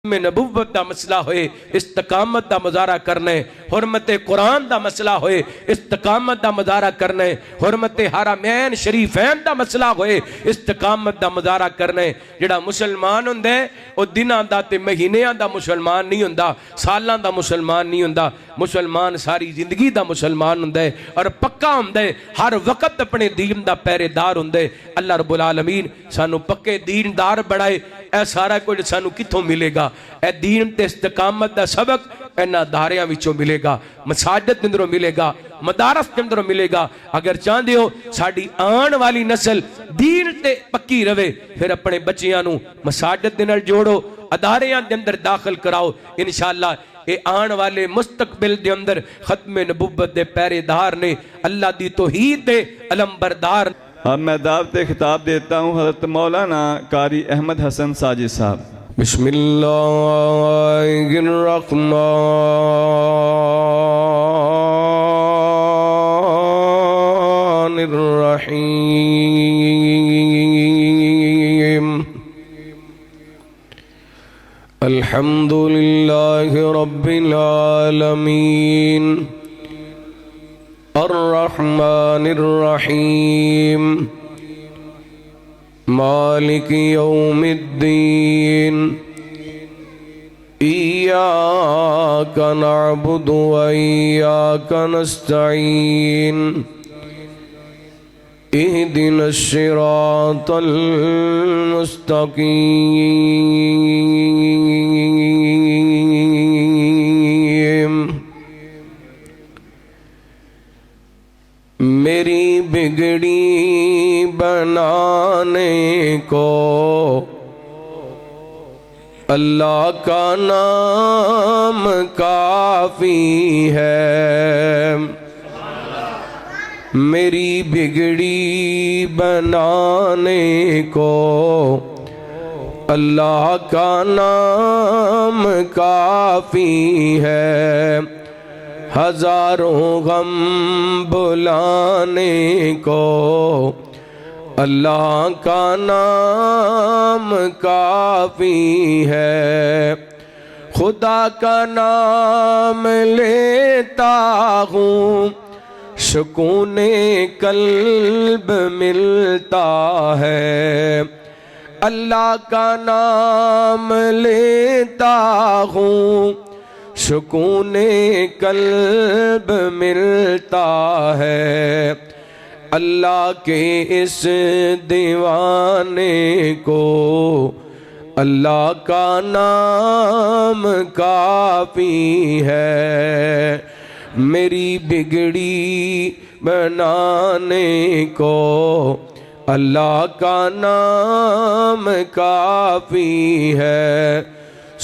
میں نبوت دا مسئلہ ہوئے استقامت دا مظاہرہ کرنے، حرمت قرآن دا مسئلہ ہوئے استقامت دا مظاہرہ کرنے، حرمت حرمین شریفین دا مسئلہ ہوئے استقامت دا مظاہرہ کرنے۔ جڑا مسلمان ہوندے او دناں دا تے مہینیاں دا مسلمان نہیں ہوندا، سالاں دا مسلمان نہیں ہوندا، مسلمان ساری زندگی دا مسلمان ہوندے اور پکا ہوندے، ہر وقت اپنے دین دا پہرے دار ہوندے۔ اللہ رب العالمین سانو پکے دین دار بڑھائے۔ اے سارا کچھ سانو کتھوں ملے گا؟ اے دین تے استقامت دا سبق اینا داریاں وچوں ملے گا، مساجد اندروں ملے گا، مدارس اندروں ملے گا۔ اگر چاہندے ہو ساڈی آن والی نسل دین تے پکی رہے، پھر اپنے بچیاں نو مساجد دے نال جوڑو، اداریاں دے اندر داخل کراؤ۔ انشاءاللہ اے آن والے مستقبل دے اندر ختم نبوت دے پہرے دار نے، اللہ دی توحید دے علم بردار۔ اب میں دعوت خطاب دیتا ہوں حضرت مولانا قاری احمد حسن ساجد صاحب۔ بسم اللہ الرحمن الرحیم۔ الحمد للہ رب العالمین الرحمن الرحیم مالک یوم الدین ایاک نعبد و ایاک نستعین اہدنا الصراط المستقیم۔ میری بگڑی بنانے کو اللہ کا نام کافی ہے، میری بگڑی بنانے کو اللہ کا نام کافی ہے، ہزاروں غم بلانے کو اللہ کا نام کافی ہے، خدا کا نام لیتا ہوں سکون قلب ملتا ہے، اللہ کا نام لیتا ہوں سکون قلب ملتا ہے، اللہ کے اس دیوانے کو اللہ کا نام کافی ہے، میری بگڑی بنانے کو اللہ کا نام کافی ہے،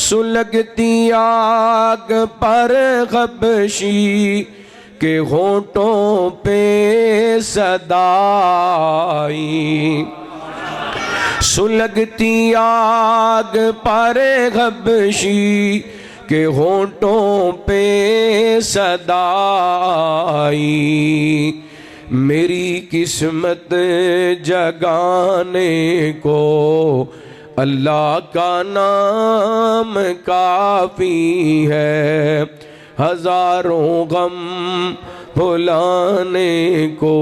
سلگتی آگ پر غبشی کے ہونٹوں پہ صدائی، سلگتی آگ پر غبشی کے ہونٹوں پہ صدائی، میری قسمت جگانے کو اللہ کا نام کافی ہے، ہزاروں غم بھلانے کو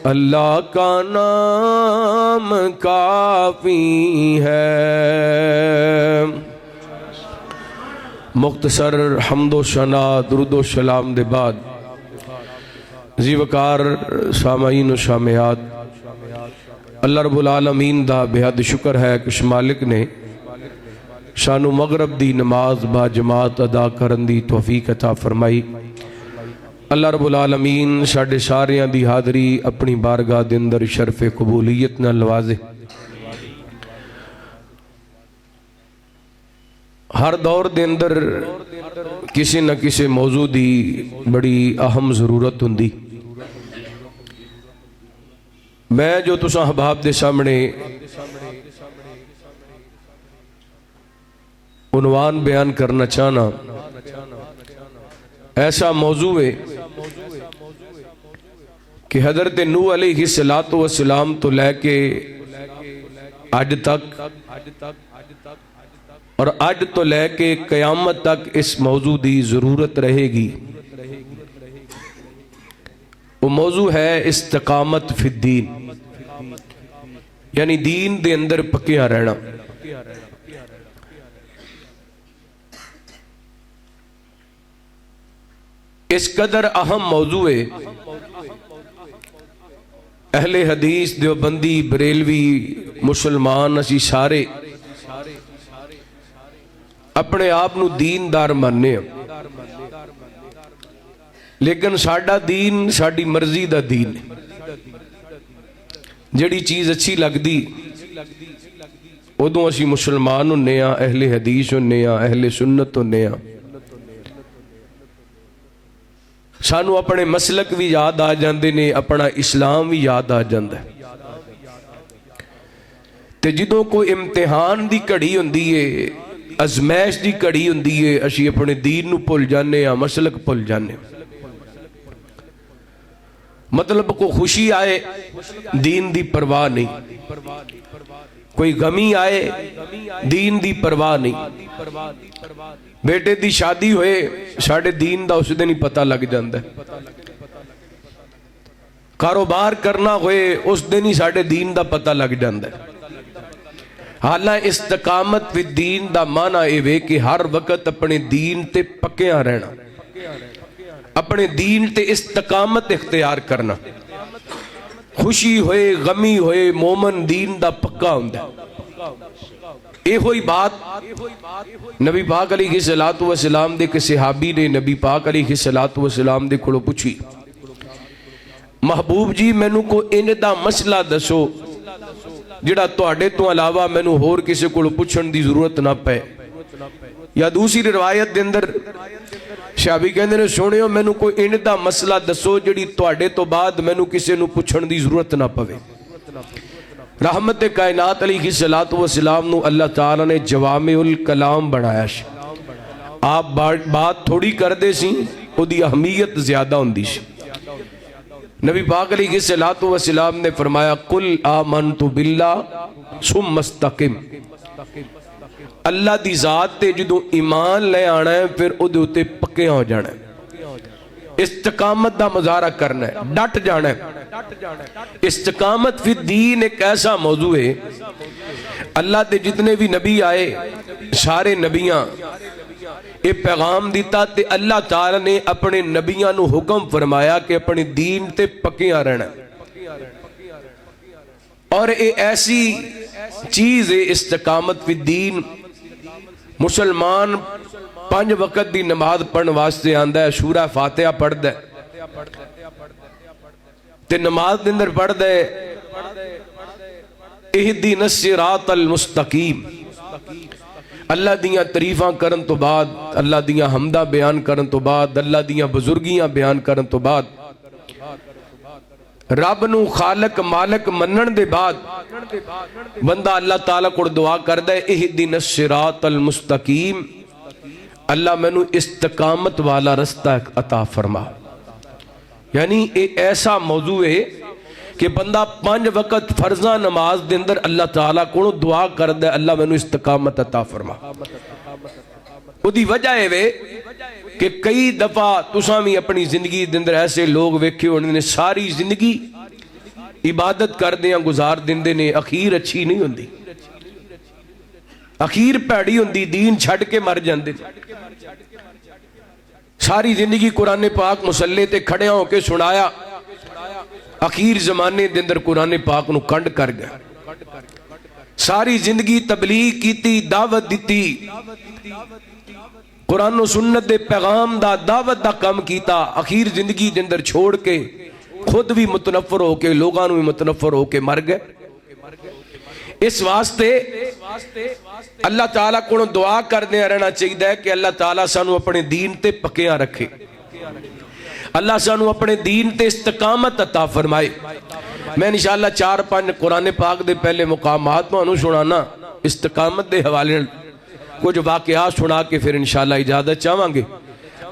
اللہ کا نام کافی ہے۔ مختصر حمد و ثنا درود و سلام دے بعد زی وقار سامعین و سامعات، اللہ رب العالمین دا بہت شکر ہے کہ مالک نے شانو مغرب دی نماز با جماعت ادا کرن دی توفیق عطا فرمائی۔ اللہ رب العالمین ساڈے ساریاں دی حاضری اپنی بارگاہ دے اندر شرف قبولیت نہ نوازے۔ ہر دور دے اندر کسی نہ کسی موضوع دی بڑی اہم ضرورت ہوندی۔ میں جو تساں احباب دے سامنے عنوان بیان کرنا چاہنا ایسا موضوع ہے کہ حضرت نوح علیہ السلام تو لے کے آج تک اور اج تو لے کے قیامت تک اس موضوع دی ضرورت رہے گی. وہ موضوع ہے استقامت فی الدین، یعنی دین دے اندر پکیا رہنا. اس قدر اہم موضوع ہے. اہل حدیث، دیوبندی، بریلوی، مسلمان اسی سارے اپنے آپ نو دیندار ماننے ہیں، لیکن ساڈا دین ساڈی مرضی دا دین ہے. جڑی چیز اچھی لگ دی ادوں اسی مسلمان ہونے ہاں، اہل حدیث ہونے ہاں، اہل سنت ہونے ہاں. سانو اپنے مسلک بھی یاد آ جاندے نے، اپنا اسلام بھی یاد آ جاندہ ہے. تے جدوں کوئی امتحان دی کڑی ہوندی ہے، ازمائش دی کڑی ہوندی ہے، اسی اپنے دین نو بھول جانے ہاں، مسلک بھول جانے. مطلب کو خوشی آئے دین دی پرواہ نہیں، کوئی غمی آئے دین دی پرواہ نہیں. بیٹے دی شادی ہوئے ساڑھے دین دا اس دن ہی پتہ لگ جاندہ ہے. کاروبار کرنا ہوئے اس دن ہی ساڑھے دین دا پتہ لگ جاندہ ہے. حالانکہ استقامت فی الدین دا معنی اے وے کہ ہر وقت اپنے دین تے پکیاں رہنا، اپنے دین تے استقامت اختیار کرنا. خوشی ہوئے غمی ہوئے مومن دین دا پکا ہوندہ ہے. اے ہوئی بات نبی پاک علیہ الصلوۃ والسلام دے کہ صحابی نے نبی پاک علیہ الصلوۃ والسلام دے کھڑو پوچھی، محبوب جی مینوں کو ان دا مسئلہ دسو جڑا تواڈے تو علاوہ مینوں ہور کسی کھڑو پوچھن دی ضرورت نہ پے. یا دوسری روایت دے اندر صحابی کہندے نے سنیو مینوں کوئی ان دا مسئلہ دسو جڑی تواڈے تو بعد مینوں کسی نو پوچھن دی ضرورت نہ پوے. رحمت کائنات علیہ الصلوۃ والسلام نو اللہ تعالیٰ نے جوامع الکلام بنایا. آپ بات تھوڑی کر دے سی، او دی اہمیت زیادہ ہوندی سی. نبی پاک علیہ الصلوۃ والسلام نے فرمایا قل آمنت باللہ ثم استقم. اللہ دی ذات تے جدوں ایمان لے آنا ہے پھر او دے اتے پکے ہو جانا ہے، استقامت دا مظاہرہ کرنا ہے، ڈٹ جانا ہے. استقامت فی الدین ایک ایسا موضوع ہے. اللہ تے جتنے بھی نبی آئے سارے نبیاں یہ پیغام دیتا تے اللہ تعالیٰ نے اپنے نبیاں نو حکم فرمایا کہ اپنے دین تے پکیاں رہنا. اور یہ ایسی چیز ہے استقامت فی الدین. مسلمان 5 وقت دی نماز پڑھن واسطے آندا ہے، سورہ فاتحہ پڑھدا ہے تے نماز دے اندر پڑھدا ہے اہدنا الصراط المستقیم. اللہ دیاں تعریفاں کرن تو بعد، اللہ دیاں حمداں بیان کرن تو بعد، اللہ دیاں بزرگیاں بیان کرن تو بعد، رب نو خالق مالک منن دے بعد بندہ اللہ تعالیٰ کو دعا کردہ ہے اہدنا الصراط المستقیم، اللہ میں نو استقامت والا رستہ عطا فرما. یعنی ایک ایسا موضوع ہے کہ بندہ 5 وقت فرضاں نماز دے اندر اللہ تعالیٰ کو دعا کردہ ہے اللہ میں نو استقامت عطا فرما. وہ دی وجہ ہے کہ کئی دفعہ تساں بھی اپنی زندگی دے اندر ایسے لوگ ویکھے انہوں نے ساری زندگی عبادت کر دیاں گزار دیندے نے، اخیر اچھی نہیں ہوندی، اخیر پیڑی ہوندی، دین چھڑ کے مر جاندے. ساری زندگی قرآن پاک مسلح تے کھڑے ہو کے سنایا، اخیر زمانے دے اندر قرآن پاک نو کنڈ کر گیا. ساری زندگی تبلیغ کیتی، دعوت دیتی، قرآن و سنت دے پیغام دا دعوت دا کم کیتا، اخیر زندگی دے اندر چھوڑ کے خود بھی متنفر ہو کے لوگاں بھی متنفر ہو کے مر گئے. اس واسطے اللہ تعالیٰ کو دعا کرنے رہنا چاہیے کہ اللہ تعالیٰ سانو اپنے دین تے پکیاں رکھے، اللہ سانو اپنے دین تے استقامت عطا فرمائے. میں انشاءاللہ 4-5 قرآن پاک دے پہلے مقامات میں انہوں سنانا استقامت دے حوالے کچھ واقعات سنا کے پھر انشاءاللہ اجازت چاہواں گے.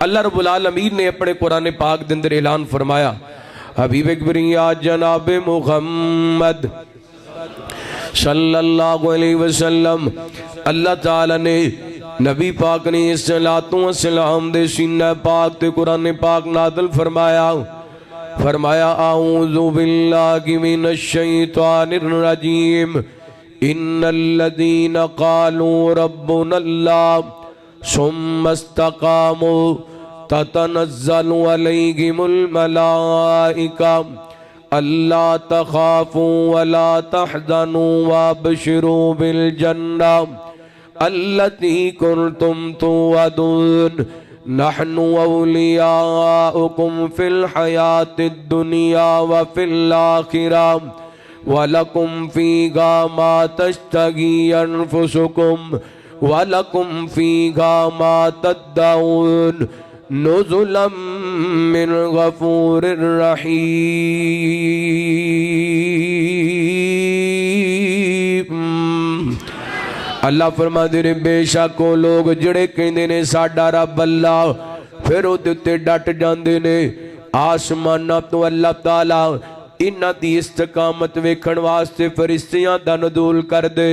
اللہ رب العالمین نے اپنے قرآن پاک دے اندر اعلان فرمایا حبیب اکبر یا جناب محمد صلی اللہ علیہ وسلم اللہ تعالیٰ نے نبی پاک نے الصلاۃ والسلام دے سینہ پاک تے قرآن پاک نازل فرمایا اعوذ باللہ من الشیطان الرجیم ان الذین قالوا ربنا اللہ ثم استقاموا تتنزل علیہم الملائکہ اللہ تخافوا ولا تحزنوا وابشروا بالجنہ التي كنتم توعدون نحن أولياؤكم في الحياة الدنيا وفي الآخرة ولكم فيها ما تشتهي أنفسكم ولكم فيها ما تدعون نزلا من غفور رحيم اللہ فرما دے نے بے شک وہ لوگ جڑے کہندے نے ساڈا رب اللہ پھر او تے ڈٹ جاندے نے آسماناں تو اللہ تعالیٰ انہاں دی استقامت ویکھن واسطے فرشتیاں دا نزول کر دے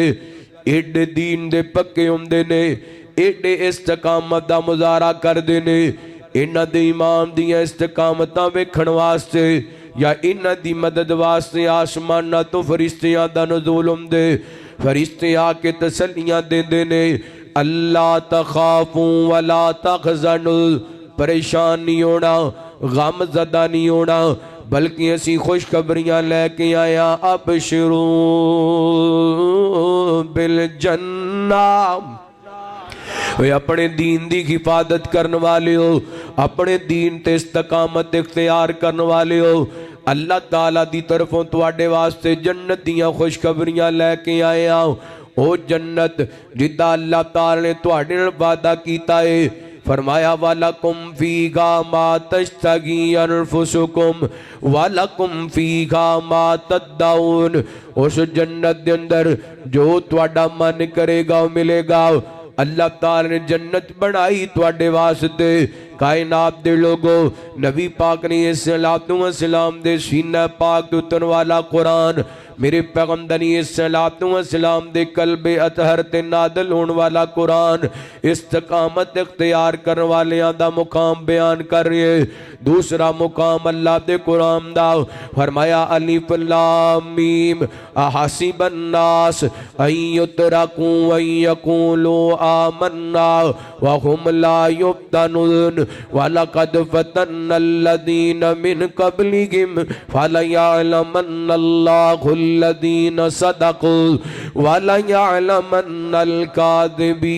ایڈے دین دے پکے ہوندے نے ایڈے استقامت دا مظاہرہ کر دے نے انہاں دے ایمان دیاں استقامتاں ویکھن واسطے یا انہاں دی مدد واسطے آسماناں تو فرشتیاں دا نزول ہوندے فرشتے آ کے تسلیاں دے دینے اللہ تخافوا ولا تحزنوا پریشان نہیں ہونا غم زدہ نہیں ہونا بلکہ اسی خوشخبریاں لے کے آیا ابشروا بالجنہ اپنے دین دی حفاظت کرنے والے ہو اپنے دین تے استقامت اختیار کرنے والے ہو اللہ تعالیٰ دی طرفوں تواڈے واسطے جنت دیاں خوشخبریاں لے کے آئے آؤ او جنت جدہ اللہ تعالیٰ نے تواڈے نال وعدہ کیتا ہے فرمایا وَلَكُمْ فِيهَا مَا تَشْتَهِي أَنفُسُكُمْ وَلَكُمْ فِيهَا مَا تَدَّعُونَ اس جنت دے اندر جو تواڈا من کرے گا ملے گا اللہ تعالیٰ نے جنت بنائی تواڈے واسطے کائنات دے لوگو نبی پاک نے الصلاۃ والسلام دے سینہ پاک تو اتن والا قرآن میرے پیغمبر نے الصلاۃ والسلام دے قلب اطہر تے نازل ہون والا قرآن استقامت اختیار کرنے والیاں دا مقام بیان کر رہے دوسرا مقام اللہ دے قرآن دا فرمایا الف لام میم احسب الناس ان یترکوا ان یقولوا آمنا وهم لا یفتنون وَلَقَدْ فَتَنَّ الَّذِينَ مِنْ قَبْلِهِمْ فَلَيَعْلَمَنَّ اللَّهُ الَّذِينَ صَدَقُوا وَلَيَعْلَمَنَّ الْكَاذِبِينَ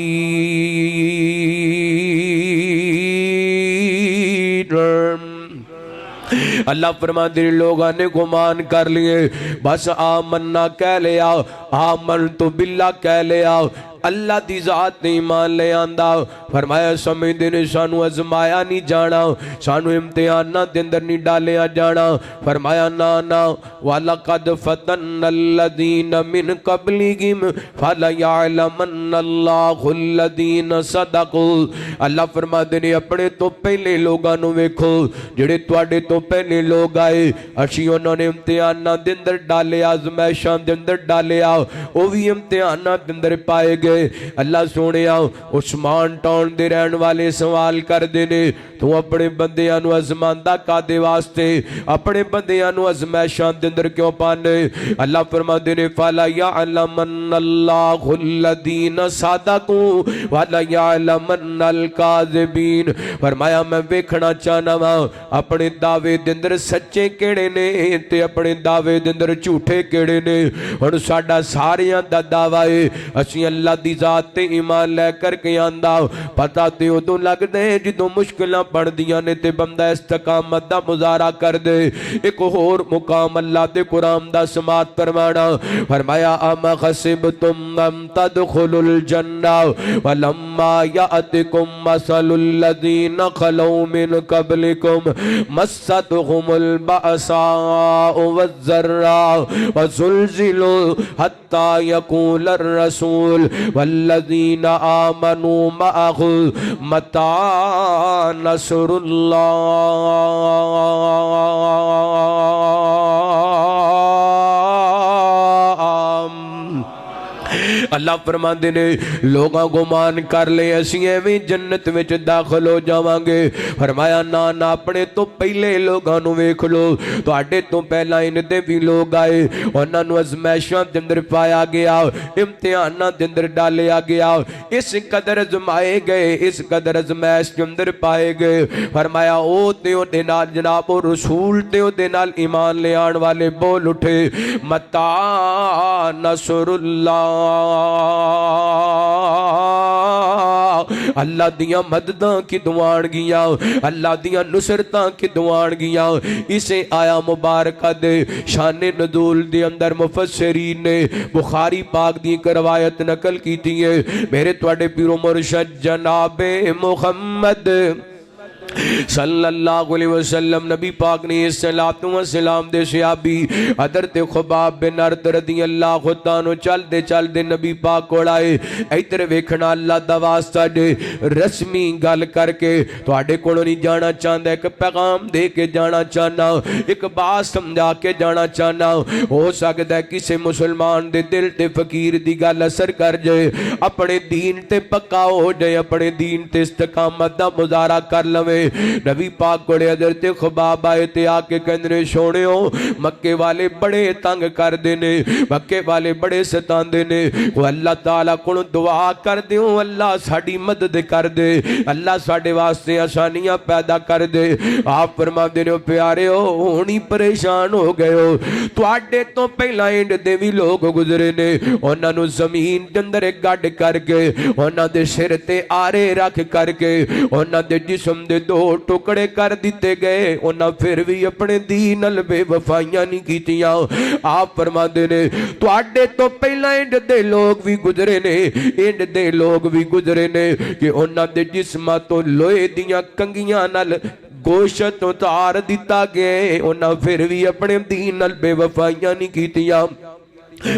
اللہ فرما دے لوگاں نے گمان کر لیے بس آمنا کہہ لیا آمنتو باللہ کہہ لیا اللہ دی ذات نے ایمان لے آندہ فرمایا سمجھ دینے سانو ازمایا نہیں جانا سانو امتحانہ دے اندر نہیں ڈالیا جانا فرمایا نانا وَلَقَدْ فَتَنَّ الَّذِينَ مِنْ قَبْلِهِمْ فَلَيَعْلَمَنَّ اللَّهُ الَّذِينَ صَدَقُوا اللہ فرما دینے اپنے تو پہلے لوگاں نو ویکھو جڑے تواڈے تو پہلے لوگ آئے اچھی انہوں نے امتحانہ دے اندر ڈالے آزمائشان دے اندر ڈالے وہ بھی امتحانہ دے اندر پائے گئے اللہ سونے عثمان ٹاؤن دے رہن والے سوال کر دینے تو اپنے بندیاں نو ازماندہ کا دے واسطے اپنے بندیاں نو ازمائشان دے اندر کیوں پانے اللہ فرما دینے فَلَيَعْلَمَنَّ اللَّهُ الَّذِينَ صَدَقُوا وَلَيَعْلَمَنَّ الْكَاذِبِينَ فرمایا میں ویکھنا چاہنا ہاں اپنے دعوے دے اندر سچے کیڑے نے تے اپنے دعوے دے اندر جھوٹے کیڑے نے اور ساڈا ساریاں دا دعویٰ ہے اسی اللہ دی ذات تے ایمان لے کر کے آندہ پتہ تے ادو لگ دے جدو مشکلہ پڑھ دیا نے تے بندہ استقامت دا مظاہرہ کر دے ایک اور مقام اللہ دے قرآن دا سماعت فرمانا فرمایا اما خسبتم ام تدخلوا الجنہ ولما یأتکم مثل الذین خلو من قبلکم مستهم البأساء والضراء وزلزلوا حتى يقول الرسول والذين آمنوا معه متى نصر الله اللہ فرماندے نے لوگاں گمان کر لے اسی ایویں جنت وچ داخل ہو جاواں گے فرمایا نا نا اپنے تو پہلے لوگاں نو ویکھ لو تواڈے تو پہلا ان دے بھی لوگ آئے انہاں نو ازمائشاں دے اندر پایا گیا امتحاناں دے اندر ڈالیا گیا اس قدر ازمائے گئے اس قدر ازمائش دے اندر پائے گئے فرمایا او تے او دے نال جناب او رسول تے او دے نال ایمان لے آن والے بول اٹھے متا نصر اللہ دیاں مدداں کی دوان گیاں اللہ دیاں نصرتاں کی دوان گیاں اسے آیا مبارکہ دے شان نزول دے اندر مفسرین نے بخاری پاک دی ایک روایت نقل کی تھی ہے میرے توڑے پیرو مرشد جناب محمد صلی اللہ علیہ وسلم نبی پاک نے صلاۃ و سلام دے صحابی حضرت خباب بن ارد رضی اللہ عنہ چل دے نبی پاک کو آئے ادھر ویکھنا اللہ دا واسطہ دے رسمی گل کر کے تواڈے کولوں نہیں جانا چاہندا ایک پیغام دے کے جانا چاہنا ایک بات سمجھا کے جانا چاہنا ہو سکدا ہے کسے مسلمان دے دل تے فقیر دی گل اثر کر جائے اپنے دین تے پکا ہو جائے اپنے دین تے استقامت دا مظاہرہ کر لوے نبی پاک کوڑے حضرت خباب آئے تے آکے کہندے سونے ہو مکے والے بڑے تنگ کر دینے مکے والے بڑے ستان دینے وہ اللہ تعالیٰ کو دعا کر دے اللہ ساڑی مدد کر دے اللہ ساڑے واسطے آسانیاں پیدا کر دے آپ فرما دینے ہو پیارے ہو ہونی پریشان ہو گئے ہو تو آڈے تو پہلا اینڈ دے بھی لوگ گزرے نے انہاں نو زمین دندر گاڑ کر کے انہاں دے سر تے آرے رکھ کر کے انہاں دے جسم دے دو ٹکڑے کر دیتے گئے انہاں پھر بھی اپنے دین بے وفائیاں نہیں کیتیاں آپ فرما دینے تو آڈے تو پہلا اینڈ دے لوگ بھی گزرے نے اینڈ دے لوگ بھی گزرے نے کہ انہاں دے جسمہ تو لوئے دیاں کنگیاں نال گوشت اتار دیتا گئے انہاں پھر بھی اپنے دین بے وفائیاں نہیں کیتیاں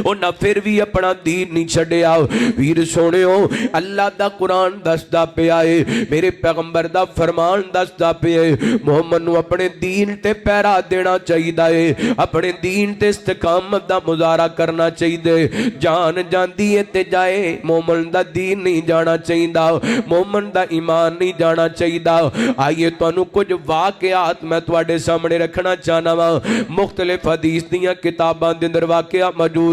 انہاں پھر بھی اپنا دین نہیں چھڑے آؤ ویر سونے ہو اللہ دا قرآن دستا پہ آئے میرے پیغمبر دا فرمان دستا پہ آئے محمد نو اپنے دین تے پیرا دینا چاہی دائے اپنے دین تے استقامت دا مظاہرہ کرنا چاہی دے جان جان دیئے تے جائے محمد دا دین نہیں جانا چاہی دا محمد دا ایمان نہیں جانا چاہی دا آئیے تو انہوں کچھ واقعات میں توڑے سامنے رکھنا چاہنا مختلف حدیث دیاں کتاباں دندر واقعہ موجود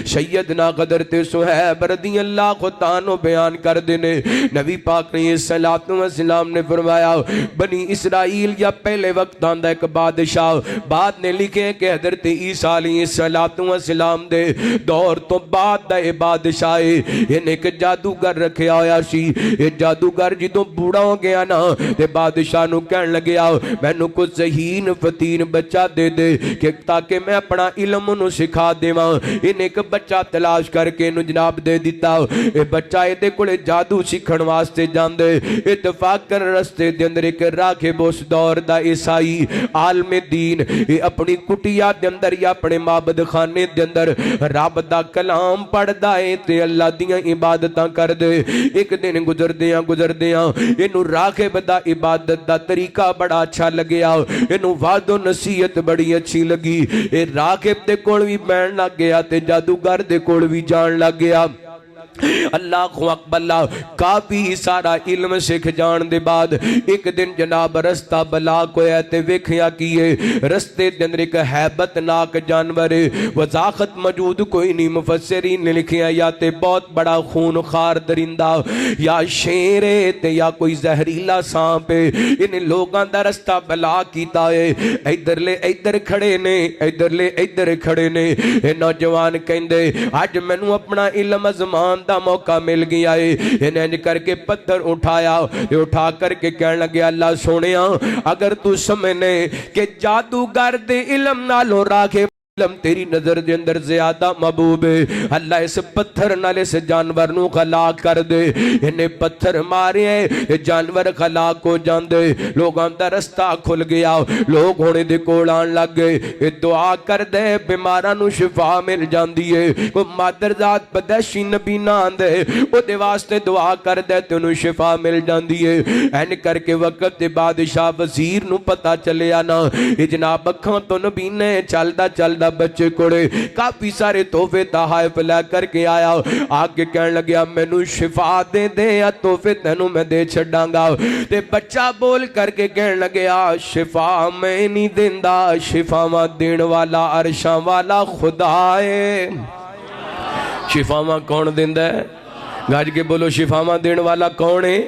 سیدنا حضرت صہیب رضی اللہ عنہ بیان کر دینے نبی پاک نے صلاۃ و سلام نے فرمایا بنی اسرائیل یا پہلے وقت آندہ ایک بادشاہ بعد نے لکھے کہ حضرت عیسیٰ علیہ صلاۃ و سلام دے دور تو بعد دا بادشاہ انہیں ایک جادوگر رکھے آیا سی یہ جادوگر جدوں بوڑا ہو گیا نا تے بادشاہ نو کہن لگیا میں نو کچھ ذہین فتین بچہ دے دے کہ تاکہ میں اپنا علم نو سکھا دے ماں انہیں ایک بچہ تلاش کر کے انہوں جناب دے دیتا اے بچہ دے کڑے جادو سکھن واسطے جان دے اتفاق کر رستے دے اندر ایک راکھب اس دور دا عیسائی عالم دین اپنی کٹیا دے اندر یا اپنے معبد خانے دے اندر رب دا کلام پڑھ دائے تے اللہ دیاں عبادتاں کر دے ایک دن گزر دیاں انہوں راکھب دا عبادت دا طریقہ بڑا اچھا لگیا انہوں وعد و نصیحت بڑی اچھی لگی اے راکھب دے کوڑ بھی بین لگ گیا تے جادوگر دے کوڑ بھی جان لگ گیا اللہ اکبر اللہ کافی سارا علم سکھ جان دے بعد ایک دن جناب رستہ بلا کو ایتے ویکھیا کیے رستے دن ایک حیبت ناک جانور وضاحت موجود کوئی نہیں مفسرین نے لکھیا یا تے بہت بڑا خون خار درندہ یا شیر تے یا کوئی زہریلا سانپ ان لوگاں دا رستہ بلا کیتا ہے ادھر لے ادھر کھڑے نے ادھر لے ادھر کھڑے نے نوجوان کہندے آج مینوں اپنا علم ازمان دا موقع مل گیا ہے انہیں کر کے پتھر اٹھا کر کے کہنے لگے اللہ سونیا اگر تو سمجھنے کہ جادوگر دے علم نالو راکھے علم تیری نظر دے اندر زیادہ محبوب ہے اللہ اس پتھر نال اس جانور نو خلاق کر دے انہیں پتھر مارے ہیں جانور خلاق ہو جان دے لوگاں دا رستہ کھل گیا لوگ ہونے دے کولان لگ گئے دعا کر دے بیماراں نو شفا مل جان دیئے کوئی مادر ذات بدشی نبی نہ آندے او دے واسطے دعا کر دے تو انہوں شفا مل جان دیئے این کر کے وقت بادشاہ وزیر نو پتا چلے آنا جناب اکھاں تو نبی نے چل دا دا بچے کوڑے کافی سارے تحفے تحائف لے کر کے آیا آگے کہنے لگیا مینوں شفا دے دے یا تحفے تینوں میں دے چھڑاں گا تے بچہ بول کر کے کہنے لگیا شفا میں نہیں دیندا شفا ماں دین والا عرشاں والا خدا ہے شفا ماں کون دیندا ہے گاج کے بولو شفا ماں دین والا کون ہے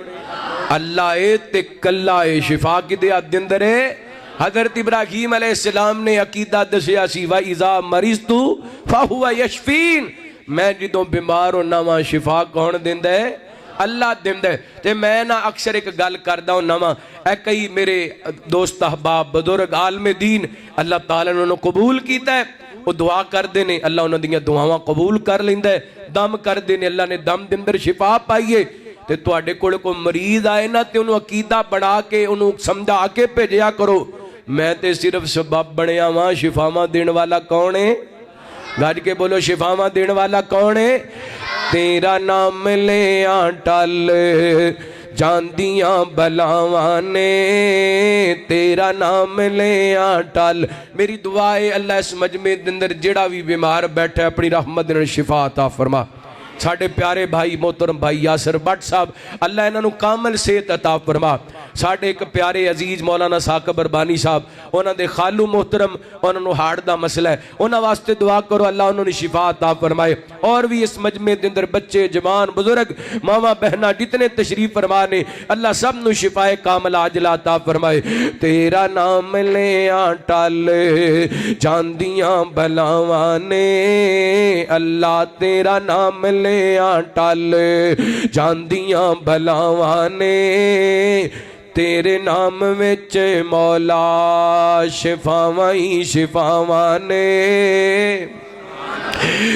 اللہ اے تے کلا اے شفا کی دیا دندر ہے حضرت ابراہیم علیہ السلام نے عقیدہ دسیا سی وَإِذَا مَرِضْتُ فَهُوَ يَشْفِينَ میں جدوں بیمار ہونا ماں شفا کون دیندہ ہے اللہ دیندہ ہے تے میں نہ اکثر ایک گل کردہ ہونا ماں اے کئی میرے دوست احباب بزرگ عالم دین اللہ تعالیٰ نے انہوں قبول کیتا ہے وہ دعا کر دینے اللہ انہوں دیا دعاواں قبول کر لیندہ ہے دم کر دینے اللہ نے دم دندر شفا پائیے تے تو آڑے کوڑے کو مریض آئے نا تے انہوں عقیدہ بڑھا کے انہوں سمجھا کے بھیجیا کرو میں تے صرف سبب بنیا ماں شفا ماں دین والا کون ہے گاج کے بولو شفا ماں دین والا کون ہے تیرا نام لے ٹل جاندیاں بلاوانے تیرا نام لے ٹل میری دعائے اللہ اس مجمع دندر جڑا بھی بیمار بیٹھے اپنی رحمت نے شفا عطا فرما ساڑھے پیارے بھائی محترم بھائی یاسر بٹ صاحب اللہ انہوں نے کامل صحت عطا فرما ساڑھے ایک پیارے عزیز مولانا ثاقب اربانی صاحب انہوں نے خالو محترم انہوں نے ہارڈ دا مسئلہ ہے انہوں واسطے دعا کرو اللہ انہوں نے شفا عطا فرمائے اور بھی اس مجمع دندر بچے جوان بزرگ ماما بہنا جتنے تشریف فرمانے اللہ سب نو شفا کامل عاجلہ عطا فرمائے تیرا نام لے ٹل جاندیاں بلاوانے اللہ تیرا نام لے ٹل جاندیاں بلاوانے تیرے نام وچ مولا شفاواں شفاواں نے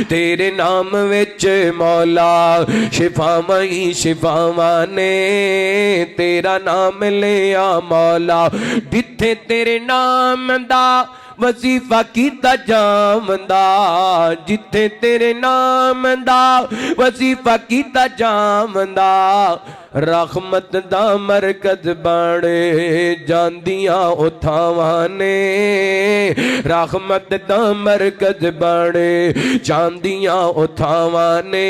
تیرے نام وچ مولا شفاواں شفاواں نے تیرا نام لیا مولا جتھے تیرے نام دا وظیفہ کیتا جامدہ جتھے تیرے نام دا وظیفہ کیتا جامدہ رحمت دا مرکز بڑے جاندیاں اتھاوانے رحمت دا مرکز بڑے جاندیاں اتھاوانے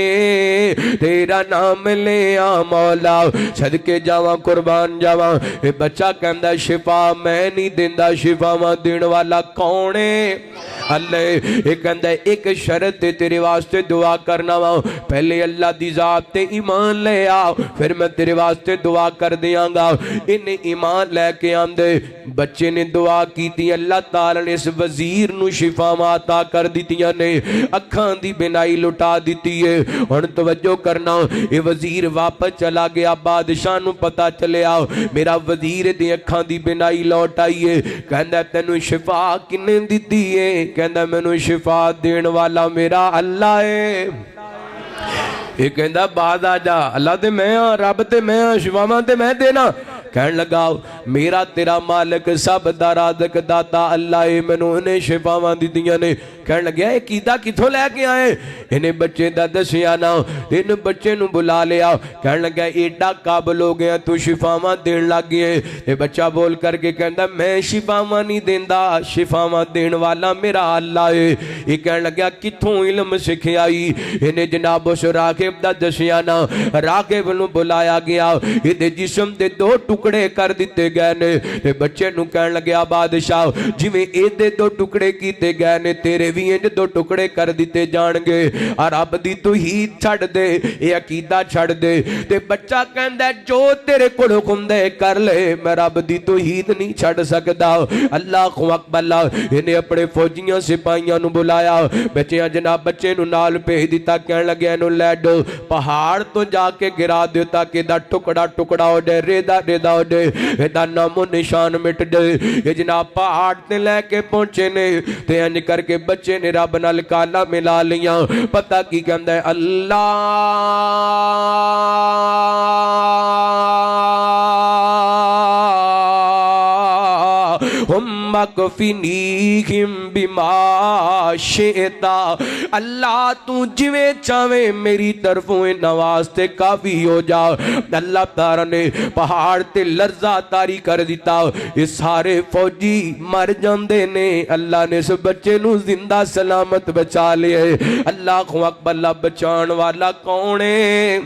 تیرا نام لیا مولا صدقے جاواں قربان جاواں اے بچہ کہندہ شفا میں نہیں دیندہ شفا ماں دین والا کونے اللہ ایک اندھے ایک شرط تیرے واسطے دعا کرنا ہوں پہلے اللہ دی ذات تے ایمان لے آؤ پھر میں تیرے واسطے دعا کر دیاں گا انہیں ایمان لے کے آندے بچے نے دعا کی تھی اللہ تعالیٰ نے اس وزیر نو شفا عطا کر دیتیاں نے اکھان دی بینائی لٹا دیتی ہے اور توجہ کرنا یہ وزیر واپس چلا گیا بادشاہ نو پتا چلے آؤ میرا وزیر دی اکھان دی بینائی لوٹ آئیے کہندہ تینو شفا کنے دیتی ہے کہندہ میں نو شفا دین والا میرا اللہ ہے یہ کہندہ بعد آ جا اللہ تے میں ہاں رب تے میں ہاں شفا ماں تے میں دینا کہنے لگا میرا تیرا مالک سب دا رازق داتا اللہ ہے میں نو انہیں شفا ماں دی دیا نے کہنے لگیا یہ کیتا کتھوں لے کے آئے انہیں بچے دا دسیا نا ان بچے نو بلا لیا کہنے لگیا ایڈا قابل ہو گیا تو شفا ماں دین لگ گئے یہ بچہ بول کر کے کہندہ میں شفا ماں نہیں دیندہ شفا ماں دین والا میرا اللہ ہے یہ کہنے لگیا کتھوں علم سکھے آئی انہیں جناب اس راغب دا دسیا نا راغب نو بلایا گیا یہ جسم دے دو ٹکڑے کر دیتے گئے نے تے بچے نو کہنے لگیا بادشاہ جی میں دے دو ٹکڑے کیتے گئے نے تیرے بھی انج دو ٹکڑے کر دیتے جان گے اور اب دی توحید چھڑ دے یہ عقیدہ چھڑ دے تے بچہ کہندہ ہے جو تیرے کو حکم دے کر لے میں رب دی توحید نہیں چھڑ سکتا اللہ اکبر اللہ انہیں اپنے فوجیاں سپاہیاں نو بلایا بچیاں جناب بچے نو نال بھیج دیتا کہنے لگے انہوں لیڈ پہاڑ تو جا کے گرا دیتا کہ دا ٹکڑا ٹکڑا ہو جائے ریدہ ریدہ ہو جائے دا نام و نشان مٹ جائے یہ جناب پہاڑ تے لے کے پہنچے نے تے انج کر کے بچے نے رب نال کالا ملا لیاں پتہ کی کہندہ ہے اللہ ہم اکفنیہم بما شئتا اللہ تو جویں چاہے میری طرفوں نواستے کافی ہو جا اللہ تعالیٰ نے پہاڑ تے لرزہ تاری کر دیتا یہ سارے فوجی مر جاندے نے اللہ نے اس بچے نو زندہ سلامت بچا لئے اللہ اکبر اللہ بچان والا کون ہے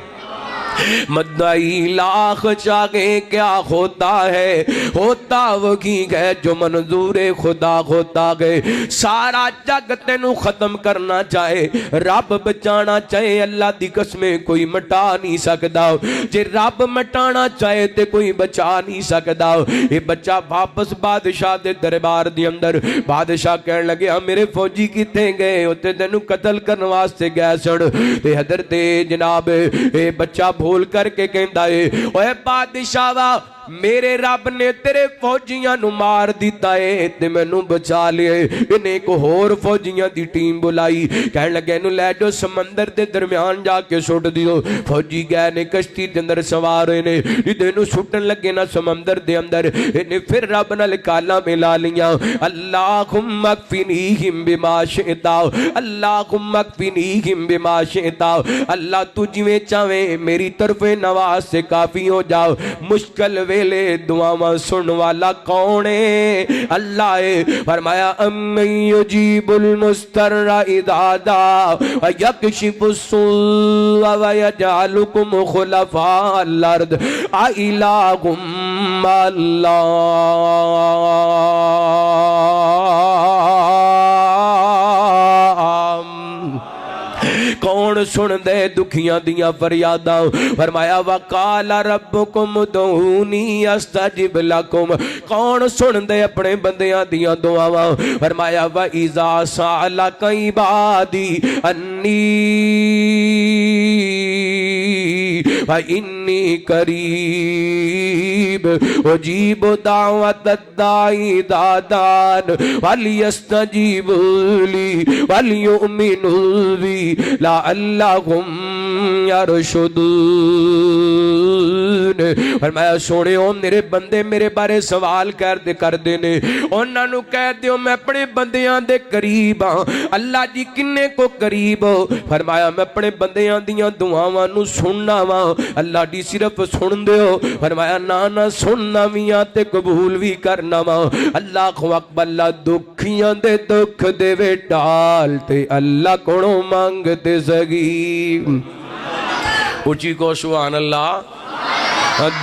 مدعی لاکھ چاہے کیا ہوتا ہے ہوتا وہی ہے جو منظور خدا ہوتا ہے سارا جگ تینو ختم کرنا چاہے رب بچانا چاہے اللہ دی قسمیں کوئی مٹا نہیں سکتا جے رب مٹانا چاہے تے کوئی بچا نہیں سکتا یہ بچہ واپس بادشاہ دے دربار دی اندر بادشاہ کہنے لگے میرے فوجی کتے گئے ہوتے تینو قتل کرنے واسطے گئے سڑ تے حضرت جناب اے بچہ بھول کر کے کہندا ہے اوے بادشاہ میرے رب نے تیرے فوجیاں نو مار دیتا ہے تے میں نو بچا لئے انہیں ایک اور فوجیاں دی ٹیم بلائی کہنے لگے نو لے جو سمندر دے درمیان جا کے سوٹ دیو فوجی گئے نے کشتی دے اندر سوار ہوئے جدے نو سوٹن لگے نا سمندر دے اندر انہیں پھر رب نال کالا ملا لیا اللہم اکفنیہم بما شئتا اللہم اکفنیہم بما شئتا اللہ تجھویں چاہے میری طرف نواز سے کافی ہو جاؤ مشکل ویلے دعاواں سن والا کون ہے اللہ ہے فرمایا امن یجیب المستر اذا دعا ویکشف السوء ویجعلکم خلفاء الارض الہ مع اللہ کون سن دے دکھیاں دیاں فریاداں فرمایا وقال ربکم ادعونی استجب لکم کون سن دے اپنے بندیاں دیاں دعاواں فرمایا وَإِذَا سَأَلَكَ عِبَادِي أَنِّي فَإِنِّي قَرِيبٌ أُجِيبُ دَعْوَةَ الدَّاعِ إِذَا دَعَانِ وَلْيَسْتَجِيبُوا لِي وَلْيُؤْمِنُوا بِي لَعَلَّهُمْ يَرْشُدُونَ فرمایا سوڑے میرے بندے میرے بارے سوال کر دینے انہاں نو کہہ دیو میں اپنے بندیاں دے قریب ہاں اللہ جی کنے کو قریب ہو فرمایا میں اپنے بندیاں دیاں دعاواں نو سننا وا اللہ دی صرف سن دیو فرمایا نانا سننا ویاں تے قبول بھی کرنا وا اللہ اکبر اللہ دکھیاں دے دکھ دے وے ٹال تے اللہ کونوں مانگتے سگی اچھی کو سبحان اللہ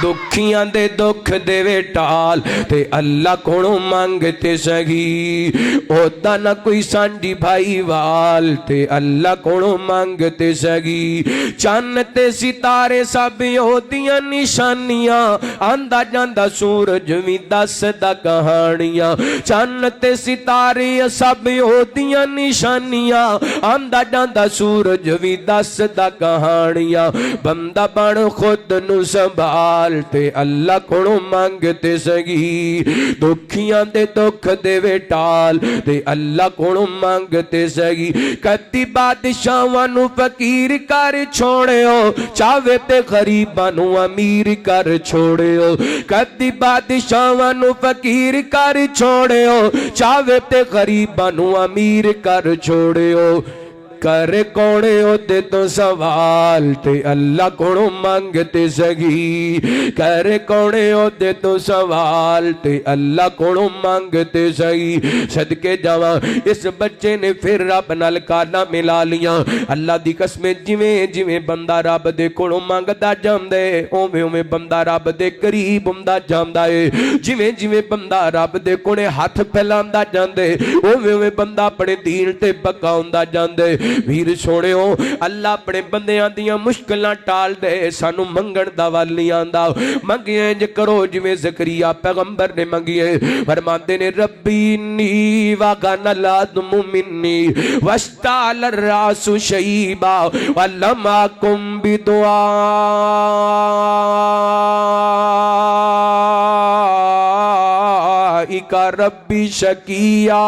دکھیاں دے دکھ دے وے ٹال تے اللہ کونوں مانگتے سگی اودا نہ کوئی سانڈی بھائی وال تے اللہ کونوں مانگتے سگی چاند تے ستارے سب اودیاں نشانیاں آندا جاندا سورج وی دسدا کہانیاں چاند تے ستارے سب اودیاں نشانیاں آندا جاندا سورج وی دسدا کہانیاں بندہ بن خود نو سنبھال تے اللہ کونوں مانگتے سگی دکھیاں دے دکھ دے وے ٹال تے اللہ کونوں مانگتے سگی کدی بادشاہاں نو فقیر کر چھوڑے ہو چاہے تے غریباں نو امیر کر چھوڑے ہو کدی بادشاہاں نو فقیر کر چھوڑے ہو چاہے تے غریباں نو امیر کر چھوڑے ہو کر کونے ہوتے تو سوال تے اللہ کونوں مانگتے سگی کر کونے ہوتے تو سوال تے اللہ کونوں مانگتے سگی صدقے جاواں اس بچے نے پھر رب نال کالا ملا لیاں اللہ دی قسمیں جویں بندہ رب دے کونوں مانگدا جاندے اوویں بندہ رب دے قریب ہوندا جاندا ہے جویں بندہ رب دے کونے ہاتھ پھیلاندا جاندے اوویں بندہ اپنے دین تے پکا ہوندا جاندے ویر سوڑے ہو اللہ اپنے بندیاں دیاں مشکلیں ٹال دے سانو منگن دا وال نہیں آندا منگیے جو کرو جویں زکریا پیغمبر نے منگیے فرماندے نے ربی انی وغن العظم منی واشتعل الراس شیبا ولم اکن بدعائک ربی شقیا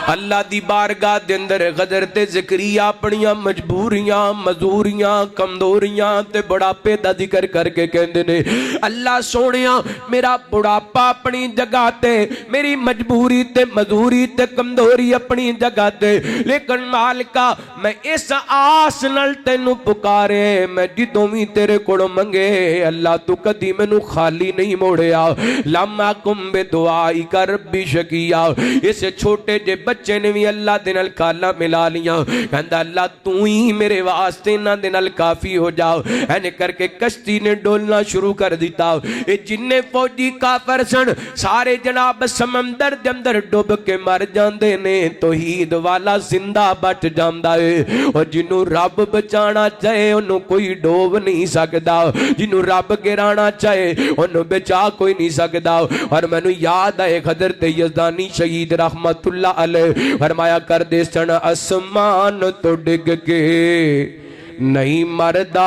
اللہ دی بارگاہ دے اندر حضرت زکریا اپنیاں مجبوریاں مزوریاں کمزوریاں تے بڑھاپے دا ذکر کر کے کہندے نے اللہ سونیاں میرا بڑھاپا اپنی جگہ تے میری مجبوری تے مزوری تے کمزوری اپنی جگہ تے لیکن مالکا میں اس آس نال تینوں پکارے میں جدوں وی تیرے کولوں منگے اللہ تو کدی مینوں خالی نہیں موڑیا لما کم بے دعائی کا ربی شکیا اس چھوٹے جے بچے نے بھی اللہ دے نال کالا ملا لیاں کہندا اللہ تو ہی میرے واسطے نہ دے نال کافی ہو جاؤ اینے کر کے کشتی نے ڈولنا شروع کر دیتا اے جننے فوجی کافر سن سارے جناب سمندر دے اندر ڈوب کے مر جاندے نے توحید والا زندہ بچ جاندا ہے اور جنوں رب بچانا چاہے انہوں کوئی ڈوب نہیں سکدا جنوں رب گرانا چاہے انہوں بچا کوئی نہیں سکدا اور میں نو یاد آئے حضرت یزدانی شہید رحمت اللہ علیہ فرمایا کر دے سن اسمان تو ڈگ کے نہیں مردا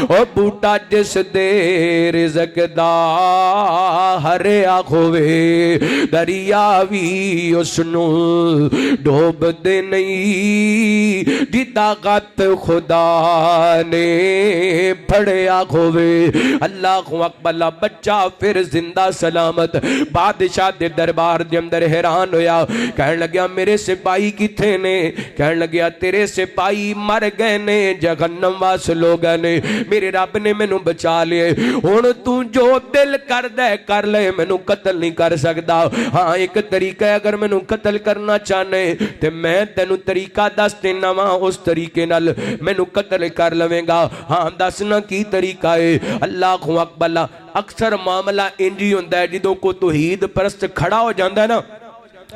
او بوٹا جس دے رزق دا ہریا کھوے دریا بھی اس نو ڈوب دے نہیں دی طاقت خدا نے پھڑیا کھوے اللہ اکبر بچہ پھر زندہ سلامت بادشاہ دے دربار دے اندر حیران ہویا کہنے لگیا میرے سپاہی کتھے نے کہنے لگیا تیرے سپاہی مر گئے نے جہنم واس لوگ نے میرے رب نے مینوں بچا لیے ہن تو جو دل کر دے کر لے مینوں قتل نہیں کر سکدا ہاں ایک طریقہ ہے اگر مینوں قتل کرنا چاہنے تے میں تینوں طریقہ دس دینا وا اس طریقے نال مینوں قتل کر لویں گا ہاں دسنا کی طریقہ ہے اللہ اکبر اکثر معاملہ انجی ہوندا ہے جدوں کو توحید پرست کھڑا ہو جاندا ہے نا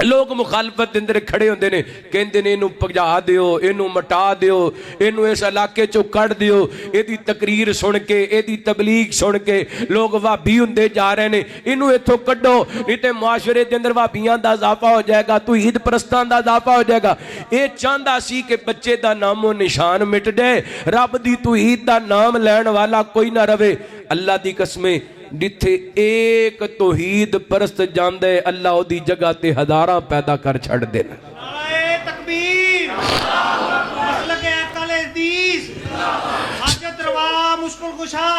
لوگ مخالفت اندر کھڑے ہوندے نے کہندے نے اینو پجا دیو اینو مٹا دیو اینو اس علاقے چوں کڈ دیو ایدی تقریر سن کے ایدی تبلیغ سن کے لوگ وہابی ہوندے جا رہے نے اینو ایتھوں کڈو نہیں تے معاشرے دے اندر وہابیاں دا اضافہ ہو جائے گا توحید پرستاں دا اضافہ ہو جائے گا اے چاہندا سی کہ بچے دا نام و نشان مٹ جائے رب دی توحید دا نام لین والا کوئی نہ رہے اللہ دی قسمیں جتھے ایک توحید پرست جاندے اللہ دی جگہ تے ہزاراں پیدا کر چھڑ دینا نعرہ تکبیر مسلک اہل حدیث حاجت روا مشکل کشا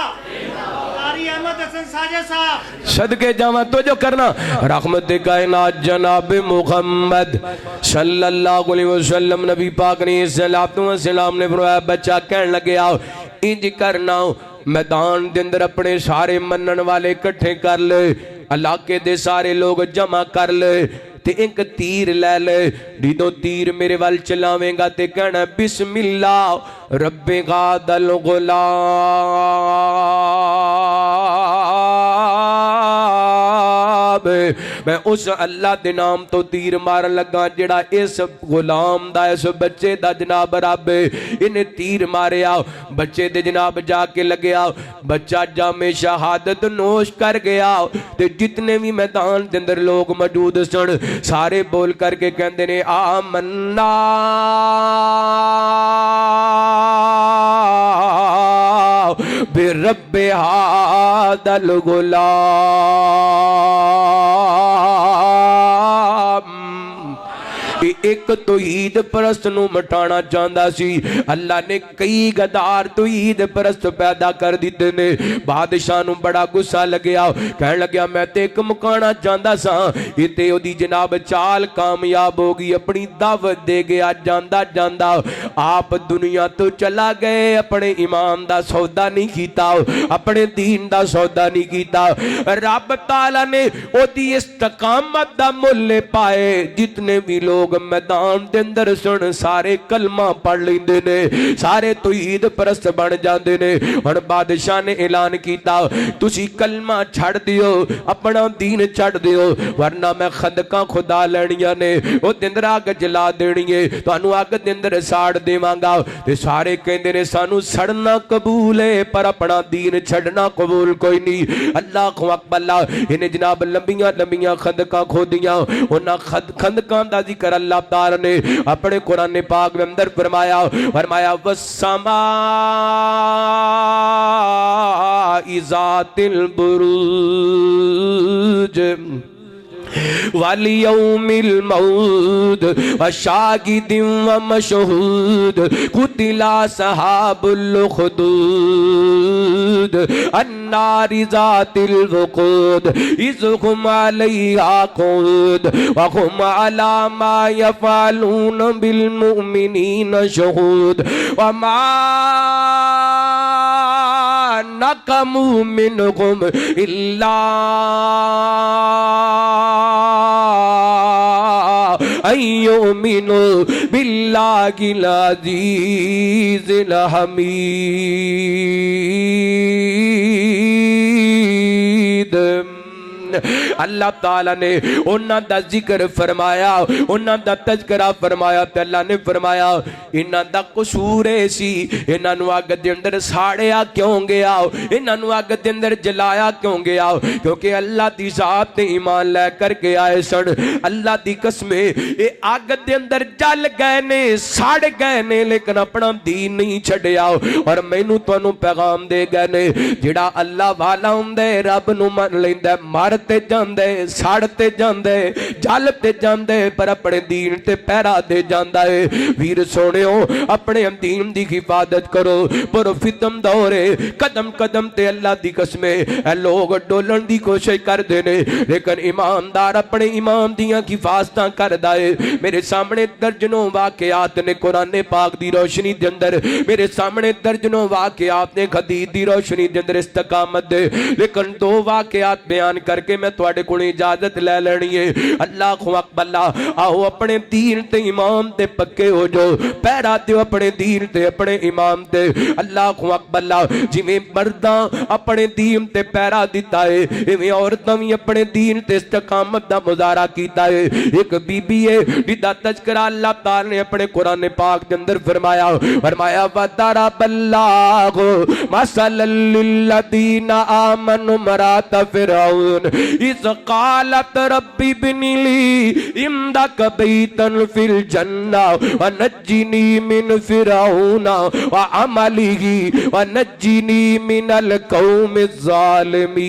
قاری احمد حسن ساجد صاحب صدقے جاواں تو جو کرنا رحمت کائنات جناب محمد صلی اللہ علیہ وسلم نبی پاک نے صلوات و سلام نے فرمایا بچہ کہنے لگے آؤ انج کرنا میدان دے اندر اپنے سارے منن والے کٹھے کر لے علاقے دے سارے لوگ جمع کر لے تے ایک تیر لے لے دیدو تیر میرے وال چلاویں گا تے کہنا بسم اللہ رب غاد الغلام میں اس اللہ دے نام تو تیر مار لگا جڑا اس غلام دا اس بچے دا جناب رب انہیں تیر مارے آؤ بچے دے جناب جا کے لگے آؤ بچہ جامع شہادت نوش کر گیا تے جتنے بھی میدان دے اندر لوگ موجود سن سارے بول کر کے کہندے نے آمنا برب هذا الغلام ایک توحید پرست نو مٹانا چاہندا سی اللہ نے کئی غدار توحید پرست پیدا کر دیتے نے بادشاہ نو بڑا غصہ لگیا کہنے لگیا میں تے ایک مکانا چاہندا سا تے او دی جناب چال کامیاب ہوگی اپنی دعوت دے گیا جاندا جاندا آپ دنیا تو چلا گئے اپنے ایمان دا سودا نہیں کیتا اپنے دین دا سودا نہیں کیتا رب تعالی نے او دی استقامت دا مل پائے جتنے بھی لوگ میدان دے اندر سن سارے کلمہ پڑھ لیندے نے سارے توحید پرست بن جاندے نے اور بادشاہ نے اعلان کیتا تسی کلمہ چھڑ دیو اپنا دین چھڑ دیو ورنہ میں خندقاں خدا لینیاں نے او دندر آگ جلا دینیے تو انو آگ دندر ساڑ دیواں گا تے سارے کہندے نے سانو سڑنا قبول ہے پر اپنا دین چھڑنا قبول کوئی نہیں اللہ اکبر اللہ انہیں جناب لمبیاں خندقاں کھودیاں انہاں خندقاں دا ذکر اللہ تعالی نے اپنے قرآن پاک میں اندر فرمایا والسماء ذات البروج واليوم الموعود وشاهد ومشهود قتل أصحاب الأخدود النار ذات الوقود إذ هم عليها قعود وهم على ما يفعلون بالمؤمنين شهود وما نقموا منهم إلا أن يؤمنوا بالله العزيز الحميد. اللہ تعالیٰ نے انہاں دا ذکر فرمایا، انہاں دا تذکرہ فرمایا تے اللہ نے فرمایا انہاں دا قصور سی، انہاں نو اگ دے اندر ساڑیا کیوں گیا، انہاں نو اگ دے اندر جلایا کیوں گیا؟ کیونکہ اللہ دی ذات تے ایمان لے کر کے آئے سن. اللہ دی قسمیں اے اگ دے اندر جل گئے نے، ساڑ گئے نے، لیکن اپنا دین نہیں چھڈیا. اور مینوں تانوں پیغام دے گئے نے جڑا اللہ والا ہوندے رب نو من لیندا مارتے جاندے، ساڑتے جاندے، جلتے جاندے، پر اپنے دین تے پیرا دے جاندا ہے. ویر سونےو اپنے دین دی حفاظت کرو. پر فتن دورے قدم قدم تے اللہ دی قسمیں اے لوگ ڈولن دی کوشش کر دینے، لیکن ایماندار اپنے ایمان دیاں حفاظتاں کردا ہے. میرے سامنے درجنوں واقعات نے قرآن پاک دی روشنی دے اندر، میرے سامنے درجنوں واقعات نے حدیث دی روشنی دے اندر استقامت دے، لیکن دو واقعات بیان کر کے میں تواڈے کول اجازت لے لینی ہے. اللہ اکبر. اللہ آؤ اپنے دین تے ایمان تے پکے ہو جو، پیرا دیو اپنے دین تے اپنے ایمان تے. اللہ اکبر. اللہ جویں مرداں اپنے دین تے پیرا دیتا ہے، ایویں عورتاں وی اپنے دین تے استقامت دا مظاہرہ کیتا ہے. ایک بی بی ہے جدا تذکرہ اللہ تعالی نے اپنے قرآن پاک دے اندر فرمایا وَضَرَبَ اللَّهُ مَثَلًا لِّلَّذِينَ آمَنُوا امْرَأَتَ فِرْعَوْنَ إِذْ قَالَتْ رَبِّ ابْنِ لِي عِندَكَ بَيْتًا فِي الْجَنَّةِ وَنَجِّنِي مِنْ فِرْعَوْنَ وَعَمَلِهِ وَنَجِّنِي مِنَ الْقَوْمِ الظَّالِمِينَ.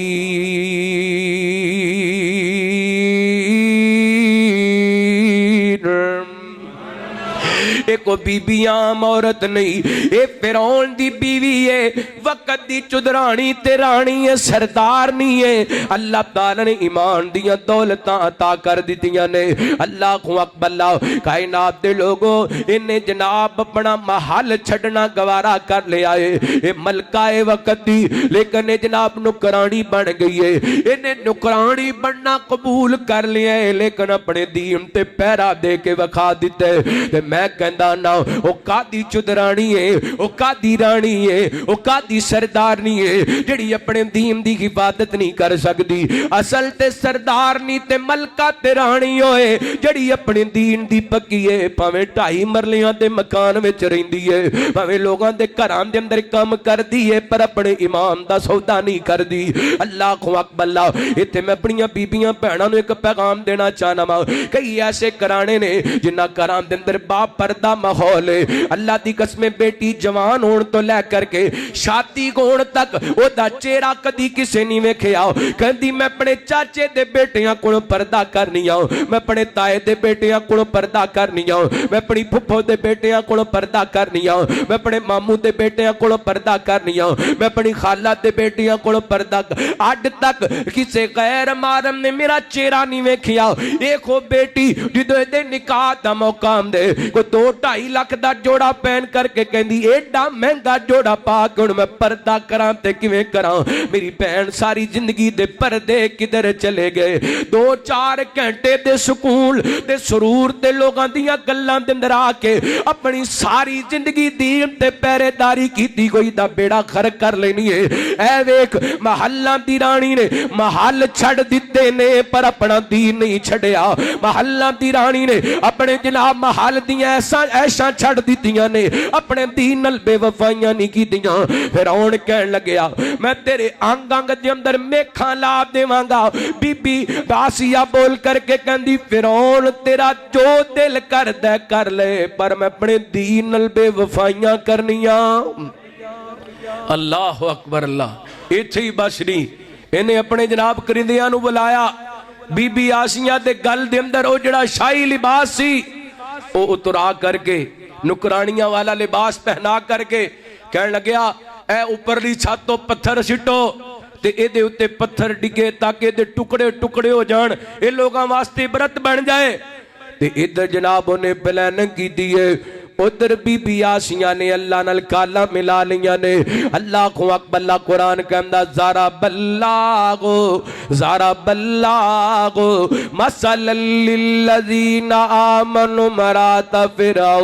ایک بی بی عام عورت نہیں، اے فرعون دی بیوی ہے، وقت دی چدرانی تے رانی ہے، سردار نہیں ہے. اللہ تعالی نے ایمان دیاں دولتاں عطا کر دیتیاں نے. اللہ اکبر. اللہ کائنات دے لوگوں انہیں جناب اپنا محل چھڑنا گوارا کر لیا ہے. اے ملکہ وقت دی، لیکن اے جناب نکرانی بن گئی ہے. انہیں نکرانی بننا قبول کر لیا ہے، لیکن اپنے دین تے پیرا دے کے وکھا دیتے. میں کہندا نا او قاضی چدرانی ہے، او قاضی رانی ہے، او قاضی سردارنی ہے جڑی اپنے دین دی حفاظت نہیں کر سکتی. اصل تے سردارنی تے ملکہ تے رانی ہوئے جڑی اپنے دین دی پکی ہے. پاویں 2.5 مرلیاں دے مکان وچ رہندی ہے، پاویں لوگاں دے گھراں دے اندر کام کردی ہے، پر اپنے ایمان دا سودا نہیں کردی. اللہ اکبر. اللہ ایتھے میں اپنیاں بیبیاں بہناں نوں ایک پیغام دینا چاہنا وا. کئی ایسے گھرانے نے جنہاں گھراں دے اندر با پردہ ماحول ہے. اللہ دی قسمیں بیٹی جوان ہون تو لے کر کے شادی ہون تک او دا چہرہ کدی کسے نہیں ویکھیا. کہندی میں اپنے چاچے دے بیٹیاں کولوں پردہ کرنی آ، میں اپنے تائے دے بیٹیاں کولوں پردہ کرنی آ، میں اپنی پھپھو دے بیٹیاں کولوں پردہ کرنی آ، میں اپنے ماموں دے بیٹیاں کولوں پردہ کرنی آ، میں اپنی خالہ دے بیٹیاں کولوں پردہ. اج تک کسے غیر محرم نے میرا چہرہ نہیں ویکھیا. دیکھو بیٹی جدوں دے نکاح دا موقع آندے کو 2-2.5 لاکھ دا جوڑا پہن کر کے کہندی ایڈا مہنگا جوڑا پا کے ہن میں پردہ کراں تے کیویں کراں؟ میری بہن ساری زندگی دے پردے کدھر چلے گئے؟ 2-4 گھنٹے دے سکول تے سرور تے لوگاں دیاں گلاں دے اندر آ کے اپنی ساری زندگی دین تے پہرے داری کیتی کوئی دا بیڑا غرق کر لینی ہے. اے ویکھ محلاں دی رانی نے محل چھڑ دتے نے پر اپنا دین نہیں چھڑیا. محلاں دی رانی نے اپنے جناب محل دیاں ایسا چھڑ دیتیاں نے، اپنے دین نال بے وفائیاں نہیں کیتیاں. فرعون کہن لگیا میں تیرے آنگ آنگ دے اندر میکھاں لا دیواں گا. بی بی آسیہ بول کر کے کہندی فرعون تیرا جو دل کردے کر لے، پر میں اپنے دین نال بے وفائیاں کرنیاں. اللہ اکبر. اللہ ایتھے ہی بس نہیں، انہیں اپنے جناب کرندیاں نو بلایا. بی بی آسیہ دے گل دے اندر او جڑا شاہی لباس سی او اترا کر کے نکرانیاں والا لباس پہنا کر کے کہنے لگیا اے اوپرلی چھت تو پتھر سٹو تے اے دے اتے پتھر ڈگے تاکہ دے ٹکڑے ٹکڑے ہو جان اے لوگاں واسطے برت بن جائے تے ادھر جناب انہیں پلاننگ کی دیئے ادھر بی بی آسیہ نے اللہ نال کالا ملا لیاں نے اللہ کو اکبر اللہ قرآن کہندہ زارا بلاغو مثلا للذین آمنوا مرات فرعون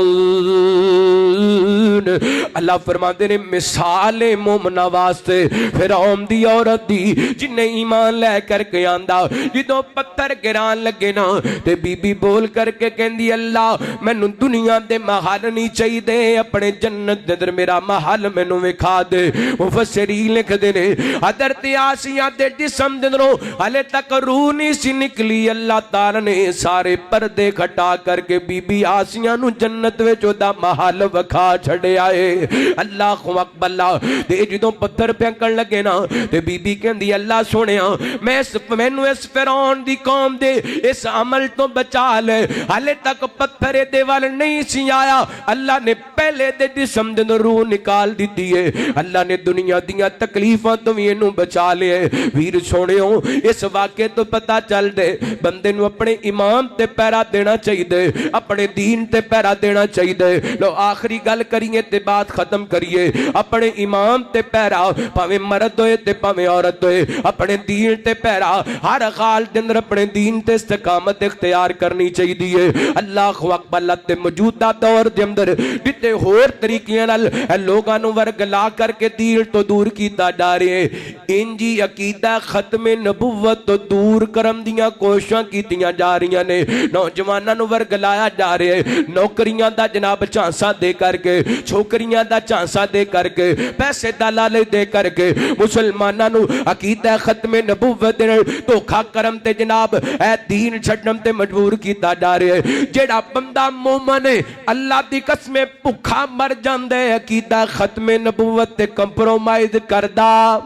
اللہ فرماتے نے مثال مومنہ واسطے فرعون دی عورت دی جنہیں ایمان لے کر کے آندہ جدوں پتھر گران لگے نا تے بی بی بول کر کے کہندی اللہ میں نو دنیا دے محل نہیں چاہی دے اپنے جنت دے در میرا محل میں نو وکھا دے مفسری لکھ دے نے حضرت آسیہ دے جسم دے دروں حلے تک روح نہیں سی نکلی اللہ تعالیٰ نے سارے پردے کھٹا کر کے بی بی آسیہ نو جنت وچ دا محل وکھا چھڑے آئے اللہ کو اکبر اللہ تے جدوں پتھر پھینکن لگے نا تے بی بی کہندی اللہ سونیا میں نو اس فرعون دی قوم دے اس عمل تو بچا لے حلے تک پتھر دے وال نہیں سی آیا اللہ نے پہلے دے جسم دے روح نکال دیتی ہے اللہ نے دنیا دیاں تکلیفاں تو بھی انہوں بچا لے ویر سونے ہوں اس واقعے تو پتا چل دے بندے نو اپنے ایمان تے پیرا دینا چاہی دے اپنے دین تے پیرا دینا چاہی دے لو آخری گل کریے تے بات ختم کریے اپنے ایمان تے پیرا پاویں مرد ہوئے تے پاویں عورت ہوئے اپنے دین تے پیرا ہر حال دے اندر اپنے دین تے استقامت اختیار کرنی چاہی دیئے اللہ اکبر اللہ تے موجودہ دور دے اندر جتے ہور طریقیاں نال لوگانو ورگلا کر کے دین تو دور کیتا جا رہے ہیں انجی عقیدہ ختم نبوت تو دور کرم دیاں کوششاں کیتیاں جا رہی نے نوجواناں نو ورگلایا جا رہے ہیں نوکریاں دا جناب چانسا دے کر کے چھوکریاں دا چانسا دے کر کے پیسے دلالے دے کر کے مسلماناں نو عقیدہ ختم نبوت دے دھوکھا کرم تے جناب اے دین چھڈن تے مجبور کیتا جا رہے ہیں جیڑا بندہ مومن ہے اللہ دی قسمیں بھکھا مر جاندے عقیدہ ختم نبوت تے کمپرومائز کردہ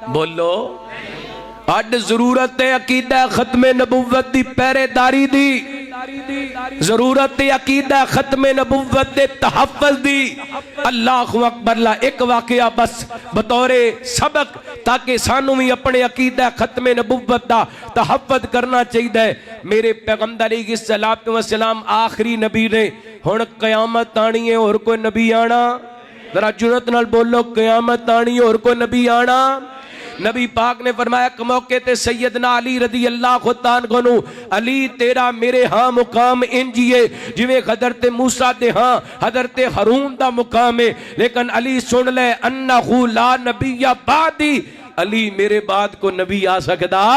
بولو اڈ ضرورت ہے عقیدہ ختم نبوت دی پہرے داری دی ضرورت ہے عقیدہ ختم نبوت دے تحفظ دی اللہ اکبر اللہ ایک واقعہ بس بطور سبق تاکہ سانو بھی اپنے عقیدہ ختم نبوت دا تحفظ کرنا چاہیے میرے پیغمبر علیہ السلام آخری نبی نے ہن قیامت آنی ہے اور کوئی نبی آنا ذرا جرأت نال بولو قیامت آنی ہے اور کوئی نبی آنا نبی پاک نے فرمایا کہ موقع تے سیدنا علی رضی اللہ عنہ نو علی تیرا میرے ہاں مقام انجیے جویں حضرت موسیٰ دے ہاں حضرت ہارون دا مقام ہے لیکن علی سن لے انہو لا نبی بعدی علی میرے بعد کو نبی آ سکدا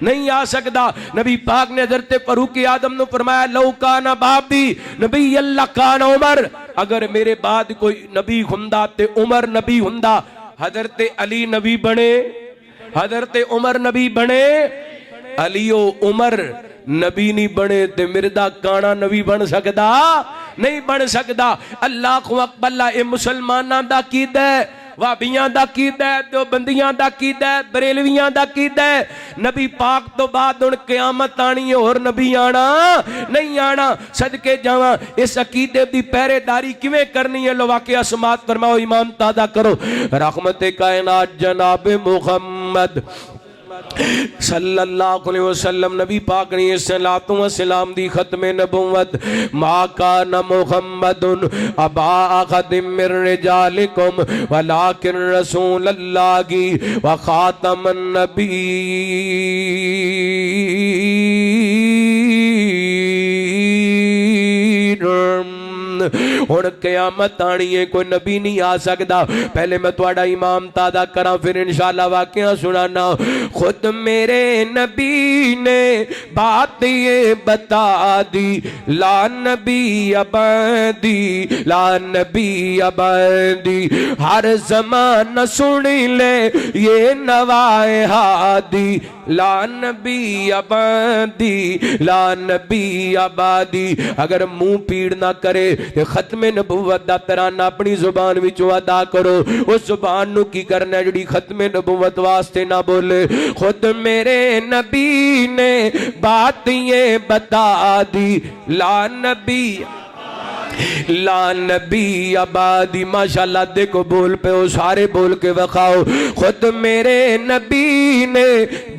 نہیں آ سکدا نبی پاک نے حضرت فاروق اعظم نے فرمایا لو کان بعدی نبی اللہ کان عمر اگر میرے بعد کوئی نبی ہوندا تے عمر نبی ہوندا حضرت علی نبی بنے حضرت عمر نبی بنے علی و عمر نبی نہیں بنے تے مردا کانا نبی بن سکدا نہیں بن سکدا اللہ کو اکبر اللہ اے مسلماناں دا عقیدہ ہے وابیاں دا عقیدہ ہے دیوبندیاں دا عقیدہ ہے بریلویاں دا عقیدہ ہے نبی پاک تو بعد ان قیامت آنی ہے اور نبی آنا نہیں آنا صدقے جاواں اس عقیدے دی پہرے داری کیویں کرنی ہے لو واقعہ سماعت فرماؤ ایمان تازہ کرو رحمت کائنات جناب محمد صلی اللہ علیہ وسلم نبی پاک نے صلاۃ و سلام دی ختم نبوت ما کان محمد ابا احد من رجالکم ولکن رسول اللہ و خاتم النبیین ہن قیامت آنی ہے کوئی نبی نہیں آ سکدا پہلے میں تہاڈا امام تازہ کراں پھر انشاءاللہ واقعہ سنانا خود میرے نبی نے بات یہ بتا دی لا نبی ابدی لا نبی ابدی ہر زمان سن لے یہ نوائے ہادی لا نبی ابدی لا نبی ابدی اگر منہ پیڑ نہ کرے ختم نبوت دا ترانہ اپنی زبان وچوں ادا کرو اس زبان نو کی کرنا ہے جڑی ختم نبوت واسطے نہ بولے خود میرے نبی نے بات یہ بتا دی لا نبی آبادی ماشاءاللہ دیکھو بول پہ ہو سارے بول کے وقاؤ خود میرے نبی نے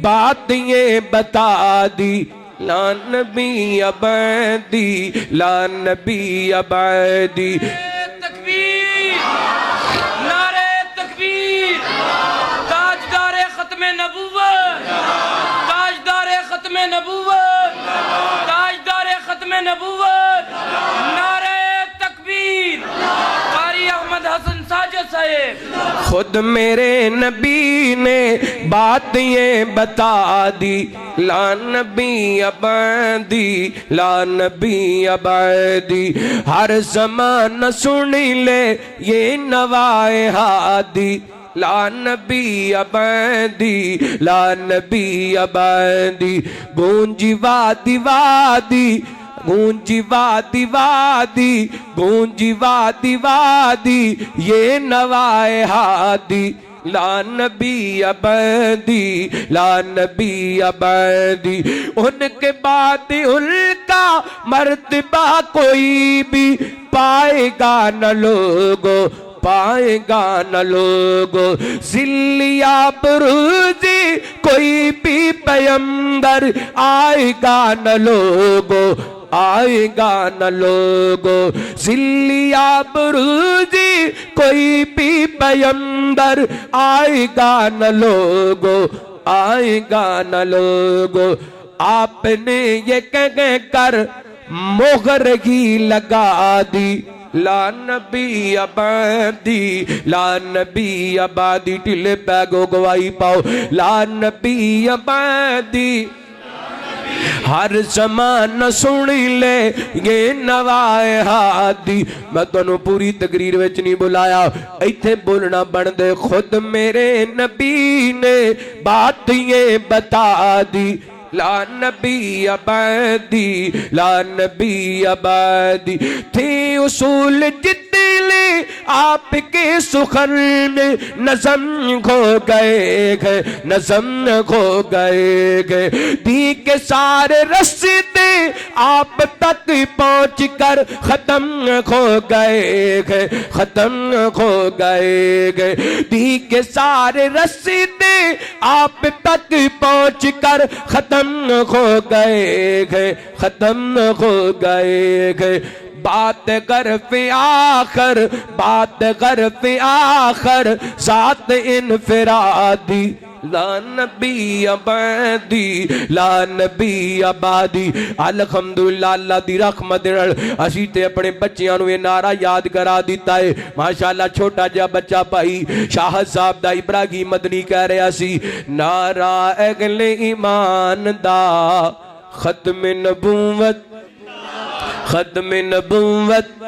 بات یہ بتا دی لا نبی آبادی لا نبی آبادی تکبیر نعرہ تکبیر تاجدار ختم نبوت تاجدار ختم نبوت تاجدار ختم نبوت نعرہ تکبیر قاری احمد حسن ساجد صاحب خود میرے نبی نے بات یہ بتا دی لا نبی آبادی لا نبی آبادی ہر زمان سنی لے یہ نوائے ہادی لا نبی آبادی لا نبی آبادی گونجی وادی وادی گونجی وادی وادی گونجی وادی وادی یہ نوائے ہادی لا نبی آبادی لا نبی آبادی ان کے بعد ان کا مرتبہ کوئی بھی پائے گا نہ لوگو پائے گا نہ لوگو ذلی بروزی کوئی بھی پیغمبر آئے گا نہ لوگو آئے گا نہ لوگو ذلی بروزی کوئی بھی پیغمبر آئے گا نہ لوگو آئے گا نہ لوگو آپ نے یہ کہہ کر مہر ہی لگا دی لا نبی آبادی لا نبی آبادی ٹلے پیگو گواہی پاؤ لا نبی آبادی ہر زمان سنی لے یہ نوائے ہادی میں تنہوں پوری تقریر وچ نہیں بلایا ایتھے بولنا بن دے خود میرے نبی نے بات یہ بتا دی لا نبی آبادی لا نبی آبادی تھی اصول جتنے آپ کے سخن میں نظم کھو گئے گئے نظم کھو گئے گئے دی کے سارے رستے آپ تک پہنچ کر ختم کھو گئے گئے ختم کھو گئے گئے دی کے سارے رستے آپ تک پہنچ کر ختم کھو گئے گئے ختم کھو گئے گئے بات غرف آخر بات غرف آخر ذات انفرادی لا نبی آبادی لا نبی آبادی الحمدللہ اللہ دی رحمت نال اسی تے اپنے بچیاں نو یہ نعرہ یاد کرا دیتا ہے ماشاءاللہ چھوٹا جا بچہ پائی شاہ صاحب دا ابراہیم مدنی کہہ رہا سی نعرہ اگل ایمان دا ختم نبوت ختم نبوت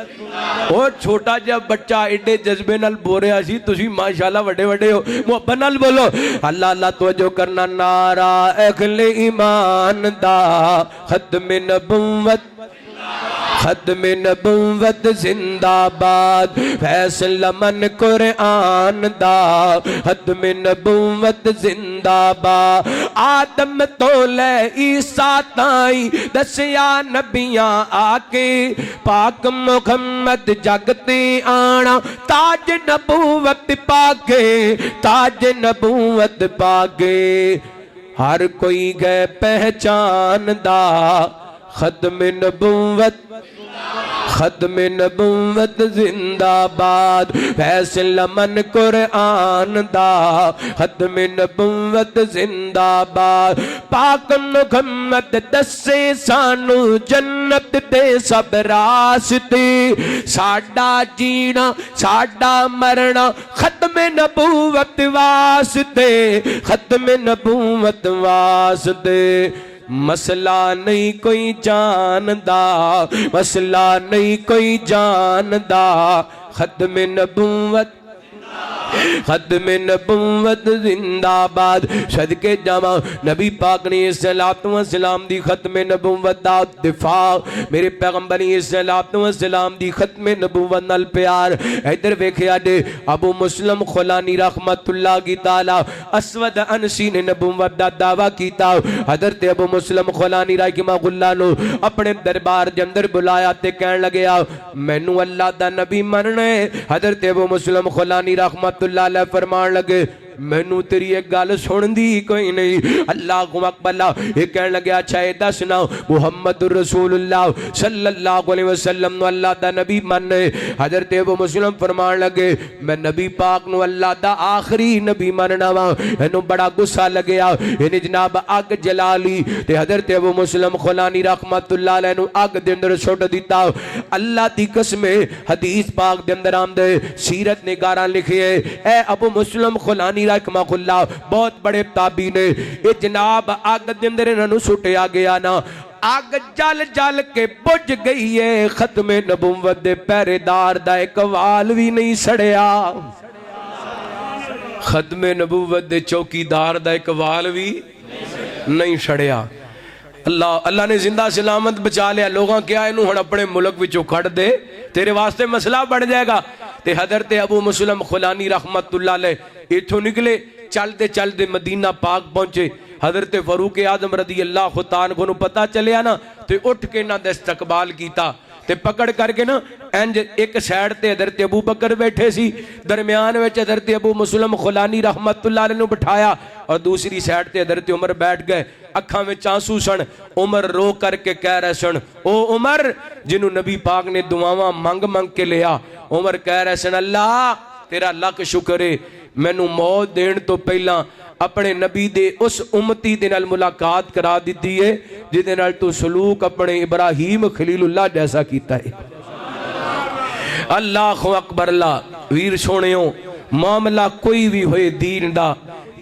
اور چھوٹا جب بچہ ایڈے جذبے نال بول رہا سی تسی ماشاءاللہ وڈے وڈے ہو محبت نال بولو اللہ اللہ توجہ کرنا نعرہ اہل ایمان دا ختم نبوت ختم نبوت زندہ باد فیصلہ من قرآن دا ختم نبوت زندہ باد آدم تو لے عیسیٰ تائیں دسیا نبیاں آکے پاک محمد جگتے آنا تاج نبوت پاکے تاج نبوت پاکے ہر کوئی گئے پہچان دا ختم نبوت ختم نبوت زندہ باد فیصلہ من قرآن دا ختم نبوت زندہ باد پاک محمد دسے سانو جنت دے سب راستے ساڈا جینا ساڈا مرنا ختم نبوت واسطے ختم نبوت واسطے مسئلہ نہیں کوئی جاندا مسئلہ نہیں کوئی جاندا ختم نبوت ختم نبوت زندہ باد صدقے جاواں نبی پاک نے الصلوۃ والسلام دی ختم نبوت دا دفاع میرے پیغمبر نے الصلوۃ والسلام دی ختم نبوت نال پیار ادھر ویکھیا جے ابو مسلم خولانی رحمت اللہ کی تعالی اسود انسی نے نبوت دا دعویٰ کیتا حضرت ابو مسلم خولانی رحمہ اللہ نو اپنے دربار دے اندر بلایا تے کہن لگیا مینوں اللہ دا نبی مننا ہے حضرت ابو مسلم خولانی رحمت اللہ علیہ فرمان لگے مینوں تیری ایک گل سن دی کوئی نہیں اللہ اکبر یہ کہنے لگے اچھا یہ دسنا محمد رسول اللہ صلی اللہ علیہ وسلم نو اللہ دا نبی مننے حضرت ابو مسلم فرمان لگے میں نبی پاک نو اللہ دا آخری نبی مننا وا اینو بڑا غصہ لگیا یعنی جناب اگ جلا لی تے حضرت ابو مسلم خولانی رحمت اللہ علیہ نو اگ دے اندر سٹ دیتا اللہ دی قسم حدیث پاک دے اندر آمدے سیرت نگاراں لکھے اے ابو مسلم خولانی رحمہ اللہ بہت بڑے تابعین نے یہ جناب آگ دے اندر انہوں سٹیا گیا نا آگ جل جل کے بجھ گئی ہے ختم نبوت دے پہرے دار دا ایک وال بھی نہیں سڑیا ختم نبوت دے چوکی دار دا ایک وال بھی نہیں سڑیا اللہ نے زندہ سلامت بچا لیا لوگاں کیا انہوں ہن اپنے ملک وچوں کھڑ دے تیرے واسطے مسئلہ بڑھ جائے گا تے حضرت ابو مسلم خولانی رحمت اللہ علیہ ایتھوں نکلے چلتے چلتے مدینہ پاک پہنچے حضرت فاروق اعظم رضی اللہ تعالیٰ عنہ کو پتہ چلیا نا تے اٹھ کے نہ دے استقبال کیتا تے پکڑ کر کے نا انج ایک سائیڈ تے حضرت ابو بکر بیٹھے سی درمیان وچ حضرت ابو مسلم خولانی رحمت اللہ علیہ نے بٹھایا اور دوسری سائیڈ تے حضرت عمر بیٹھ گئے اکھاں وچ آنسو سن عمر رو کر کے کہہ رہے سن او عمر جنہوں نبی پاک نے دعاواں منگ منگ کے لیا عمر کہہ رہے سن اللہ تیرا لاکھ شکر ہے مینوں موت دین تو پہلا اپنے نبی دے اس امتی دے نال ملاقات کرا دیتی ہے جدے نال تو سلوک اپنے ابراہیم خلیل اللہ جیسا کیتا ہے اللہ اکبر اللہ ویر سونےوں معاملہ کوئی بھی ہوئے دین دا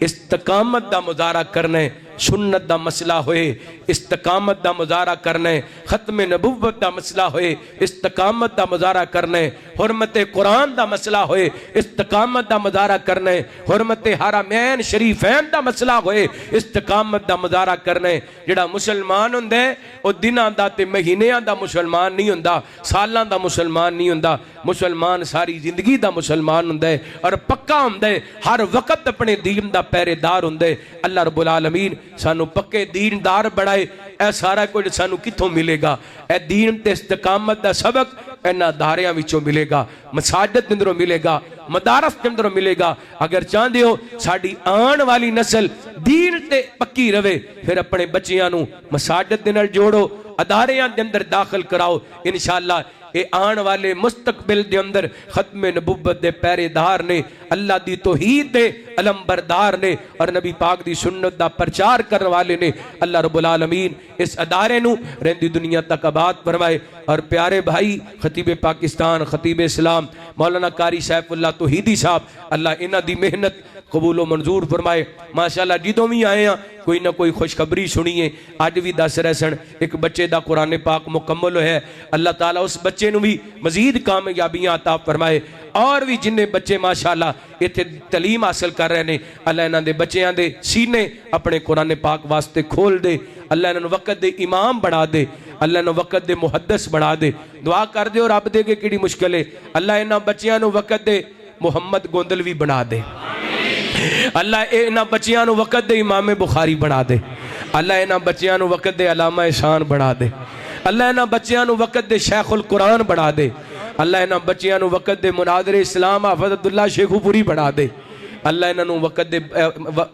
استقامت دا مظاہرہ کرنے سنت دا مسئلہ ہوئے استقامت دا مظاہرہ کرنے ختم نبوت دا مسئلہ ہوئے استقامت دا مظاہرہ کرنے حرمت قرآن دا مسئلہ ہوئے استقامت دا مظاہرہ کرنے حرمت حرمین شریفین دا مسئلہ ہوئے استقامت دا مظاہرہ کرنے جڑا مسلمان ہوندے او دناں دا تے مہینیاں دا مسلمان نہیں ہوندا سالاں دا مسلمان نہیں ہوندا مسلمان ساری زندگی دا مسلمان ہوندے اور پکا ہوندے ہر وقت اپنے دین دا پہرے دار ہوندے اللہ رب العالمین سانو پکے دین دار بڑھائے اے سارا کچھ سانو کتھوں ملے گا اے دین تے استقامت دا سبق اینا داریاں وچوں ملے گا مساجد اندروں ملے گا مدارس اندروں ملے گا اگر چاہندے ہو ساڈی آن والی نسل دین تے پکی رہے پھر اپنے بچیاں نو مساجد دے نال جوڑو اداریاں دے اندر داخل کراؤ انشاءاللہ اے آن والے مستقبل دے اندر ختم نبوت دے پہرے دار نے اللہ دی توحید دے علم بردار نے اور نبی پاک دی سنت دا پرچار کرنے والے نے اللہ رب العالمین اس ادارے نو رہندی دنیا تک آباد فرمائے اور پیارے بھائی خطیب پاکستان خطیب اسلام مولانا قاری سیف اللہ توحیدی صاحب اللہ انہاں دی محنت قبول و منظور فرمائے ماشاءاللہ جدوں بھی آئے ہیں کوئی نہ کوئی خوشخبری سنیے آج بھی دس رہے سن ایک بچے دا قرآن پاک مکمل ہے اللہ تعالیٰ اس بچے نو بھی مزید کامیابیاں عطا فرمائے اور بھی جن بچے ماشاءاللہ ایتھے تعلیم حاصل کر رہے ہیں اللہ انہاں دے بچیاں دے سینے اپنے قرآن پاک واسطے کھول دے اللہ انہاں وقت دے امام بڑھا دے اللہ انہاں وقت دے محدث بڑھا دے دعا کر دے اور رب دے کے کیڑی مشکل ہے اللہ انہاں بچیاں نو وقت دے محمد گوندلوی بنا دے اللہ انہاں بچیاں نو وقت دے امام بخاری بنا دے اللہ انہاں بچیاں نو وقت دے علامہ احسان بنا دے اللہ انہاں بچیاں نو وقت دے شیخ القرآن بنا دے اللہ انہاں بچیاں نو وقت دے مناظر اسلام حافظ عبداللہ شیخو پوری بنا دے اللہ انہاں نو وقت دے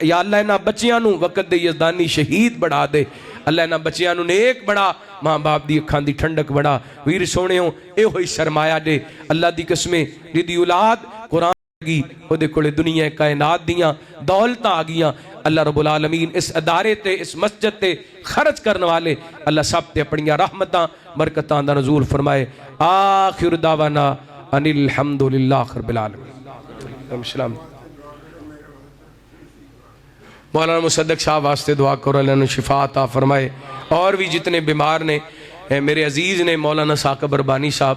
یا اللہ انہاں بچیاں نو وقت دے یزدانی شہید بنا دے اللہ انہاں بچیاں نو نیک بڑا ماں باپ دی اکھاں دی ٹھنڈک بڑا ویر سونے ہوں اے ہوئی سرمایہ دے اللہ دی قسمیں دی اولاد قرآن گی وہ دے کولے دنیا کائنات دیاں دولتاں آگیاں اللہ رب العالمین اس ادارے تے اس مسجد تے خرچ کرنے والے اللہ سب تے اپنیاں رحمتاں برکتاں دا نزول فرمائے آخر دعوانا ان الحمدللہ رب العالمین السلام مولانا مصدق صاحب واسطے دعا کرو اللہ نے شفا عطا فرمائے اور بھی جتنے بیمار نے میرے عزیز نے مولانا ثاقب ربانی صاحب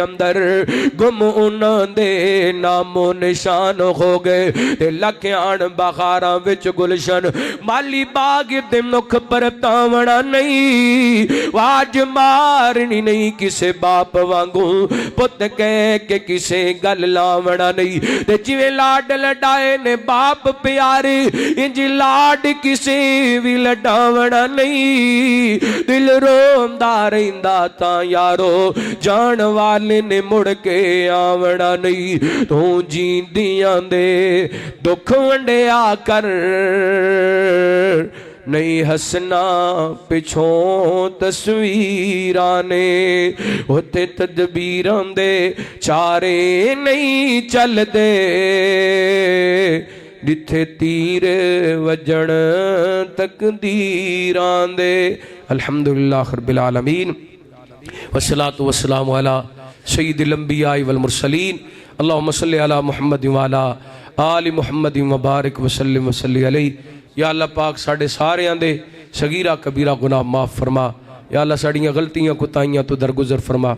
اندر گم انہاں دے نام و نشان ہو گئے تے لکھیاں بہاراں وچ گلشن مالی باغ تے مکھ پرتاونا نہیں واج مارنی نہیں کسے باپ وانگوں پت کہہ کے کسے گل لاونا نہیں تے جویں لاڈ لڈائے نے باپ پیارے انج لاڈ کسے بھی لڈاونا نہیں دل روندہ رہندا تا یارو جان والے نے مڑ کے آونا نہیں تو جیندیاں دے دکھ ونڈیا کر نہیں ہسنا پچھوں تصویرانے ہوتے تدبیران دے چارے نہیں چل دے جتھے تیر وجن تقدیران دے الحمدللہ رب العالمین والصلاة والسلام علی سید الانبیاء والمرسلین اللہم صلی علی محمد وعلا آل محمد مبارک وسلم وسلی علیہ یا اللہ پاک ساڑھے سارے آندے صغیرہ کبیرہ گناہ معاف فرما یا اللہ ساڑھیاں غلطیاں کتائیاں تو درگزر فرما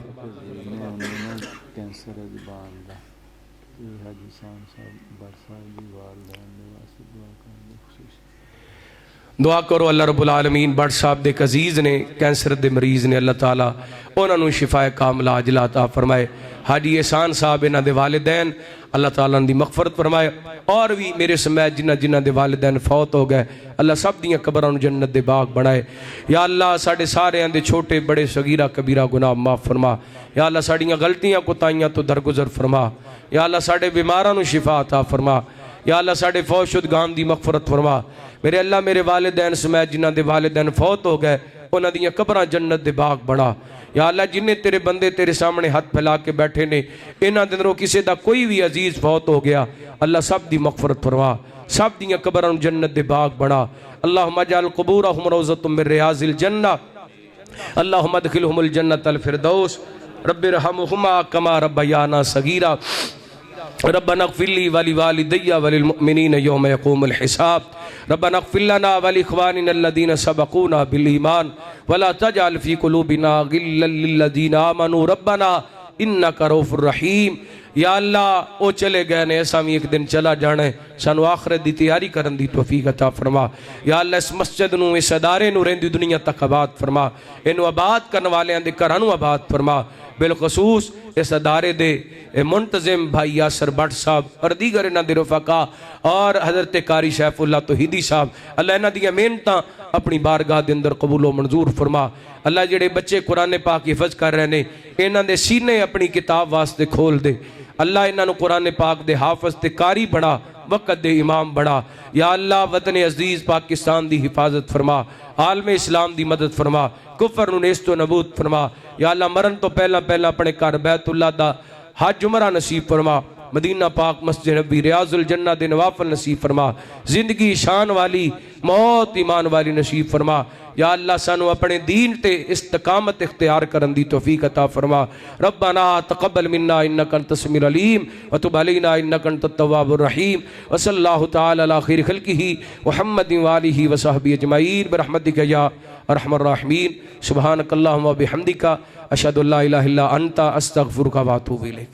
دعا کرو اللہ رب العالمین بڑھ صاحب دے عزیز نے کینسر دے مریض نے اللہ تعالیٰ انہوں نے شفا کاملہ عاجلہ عطا فرمائے حاجی احسان صاحب انہاں دے والدین اللہ تعالیٰ نے دی مغفرت فرمائے اور بھی میرے سمیت جنہ دے والدین فوت ہو گئے اللہ سب دیاں قبران جنت دے باغ بنائے یا اللہ ساڑھے سارے اندے چھوٹے بڑے صغیرہ کبیرہ گناہ معاف فرما یا اللہ ساڑھیاں غلطیاں کتائیاں تو درگزر فرما یا اللہ ساڑھے بیمارانو شفا عطا فرما یا اللہ ساڑھے فوت شدگان دی مغفرت فرما میرے اللہ میرے والدین سمیت جنہ دے والدین فوت ہو گئے انہاں دیاں قبران جنت دے باغ بنا یا اللہ جنہیں تیرے بندے تیرے سامنے ہاتھ پھیلا کے بیٹھے نے انہاں دنوں کسے دا کوئی بھی عزیز فوت ہو گیا اللہ سب دی مغفرت فرما سب دیاں قبران جنت دے باغ بنا اللہم اجعل قبورہم روضۃ من ریاض الجنہ اللہم ادخلہم الجنت الفردوس رب ارحمہما کما ربیانا صغیرا ربنا اغفر لي ولوالدي وللمؤمنين يوم يقوم الحساب ربنا اغفر لنا ولإخواننا الذين سبقونا بالإيمان ولا تجعل في قلوبنا غلا للذين آمنوا ربنا إنك رؤوف رحيم یا اللہ او چلے گئے نے ایسا بھی ایک دن چلا جانے سانو آخرت دی تیاری کرن دی توفیق عطا فرما یا اللہ اس مسجد نو اس ادارے نو رہندی دنیا تک آباد فرما انو آباد کرنے والے اندے کرانو آباد فرما بالخصوص اس ادارے دے منتظم بھائی یاسر بٹ صاحب اور دیگر انہاں دے رفقا اور حضرت قاری شیف اللہ توحیدی صاحب اللہ انہاں دی محنتاں اپنی بارگاہ دے اندر قبول و منظور فرما اللہ جڑے بچے قرآن پاک حفظ کر رہے نے انہاں دے سینے اپنی کتاب واسطے کھول دے اللہ انہاں نو قرآن پاک دے حافظ تے قاری بڑھا وقت دے امام بڑھا یا اللہ وطن عزیز پاکستان دی حفاظت فرما عالم اسلام دی مدد فرما کفر نو نیست و نبود فرما یا اللہ مرن تو پہلا اپنے کار بیت اللہ دا حج عمرہ نصیب فرما مدینہ پاک مسجد نبی ریاض الجنہ دے نوافل نصیب فرما زندگی شان والی موت ایمان والی نصیب فرما یا اللہ سانو اپنے دین تے استقامت اختیار کرن دی توفیق عطا فرما ربنا تقبل منا انک انت السمیع العلیم وتب علینا انک انت التواب الرحیم وصلی اللہ تعالی علی خیر خلقہ محمد وآلہ وصحبہ اجمعین برحمتک یا ارحم الراحمین سبحانک اللہم وبحمدک اشہد ان لا الہ الا انت استغفرک واتوب الیک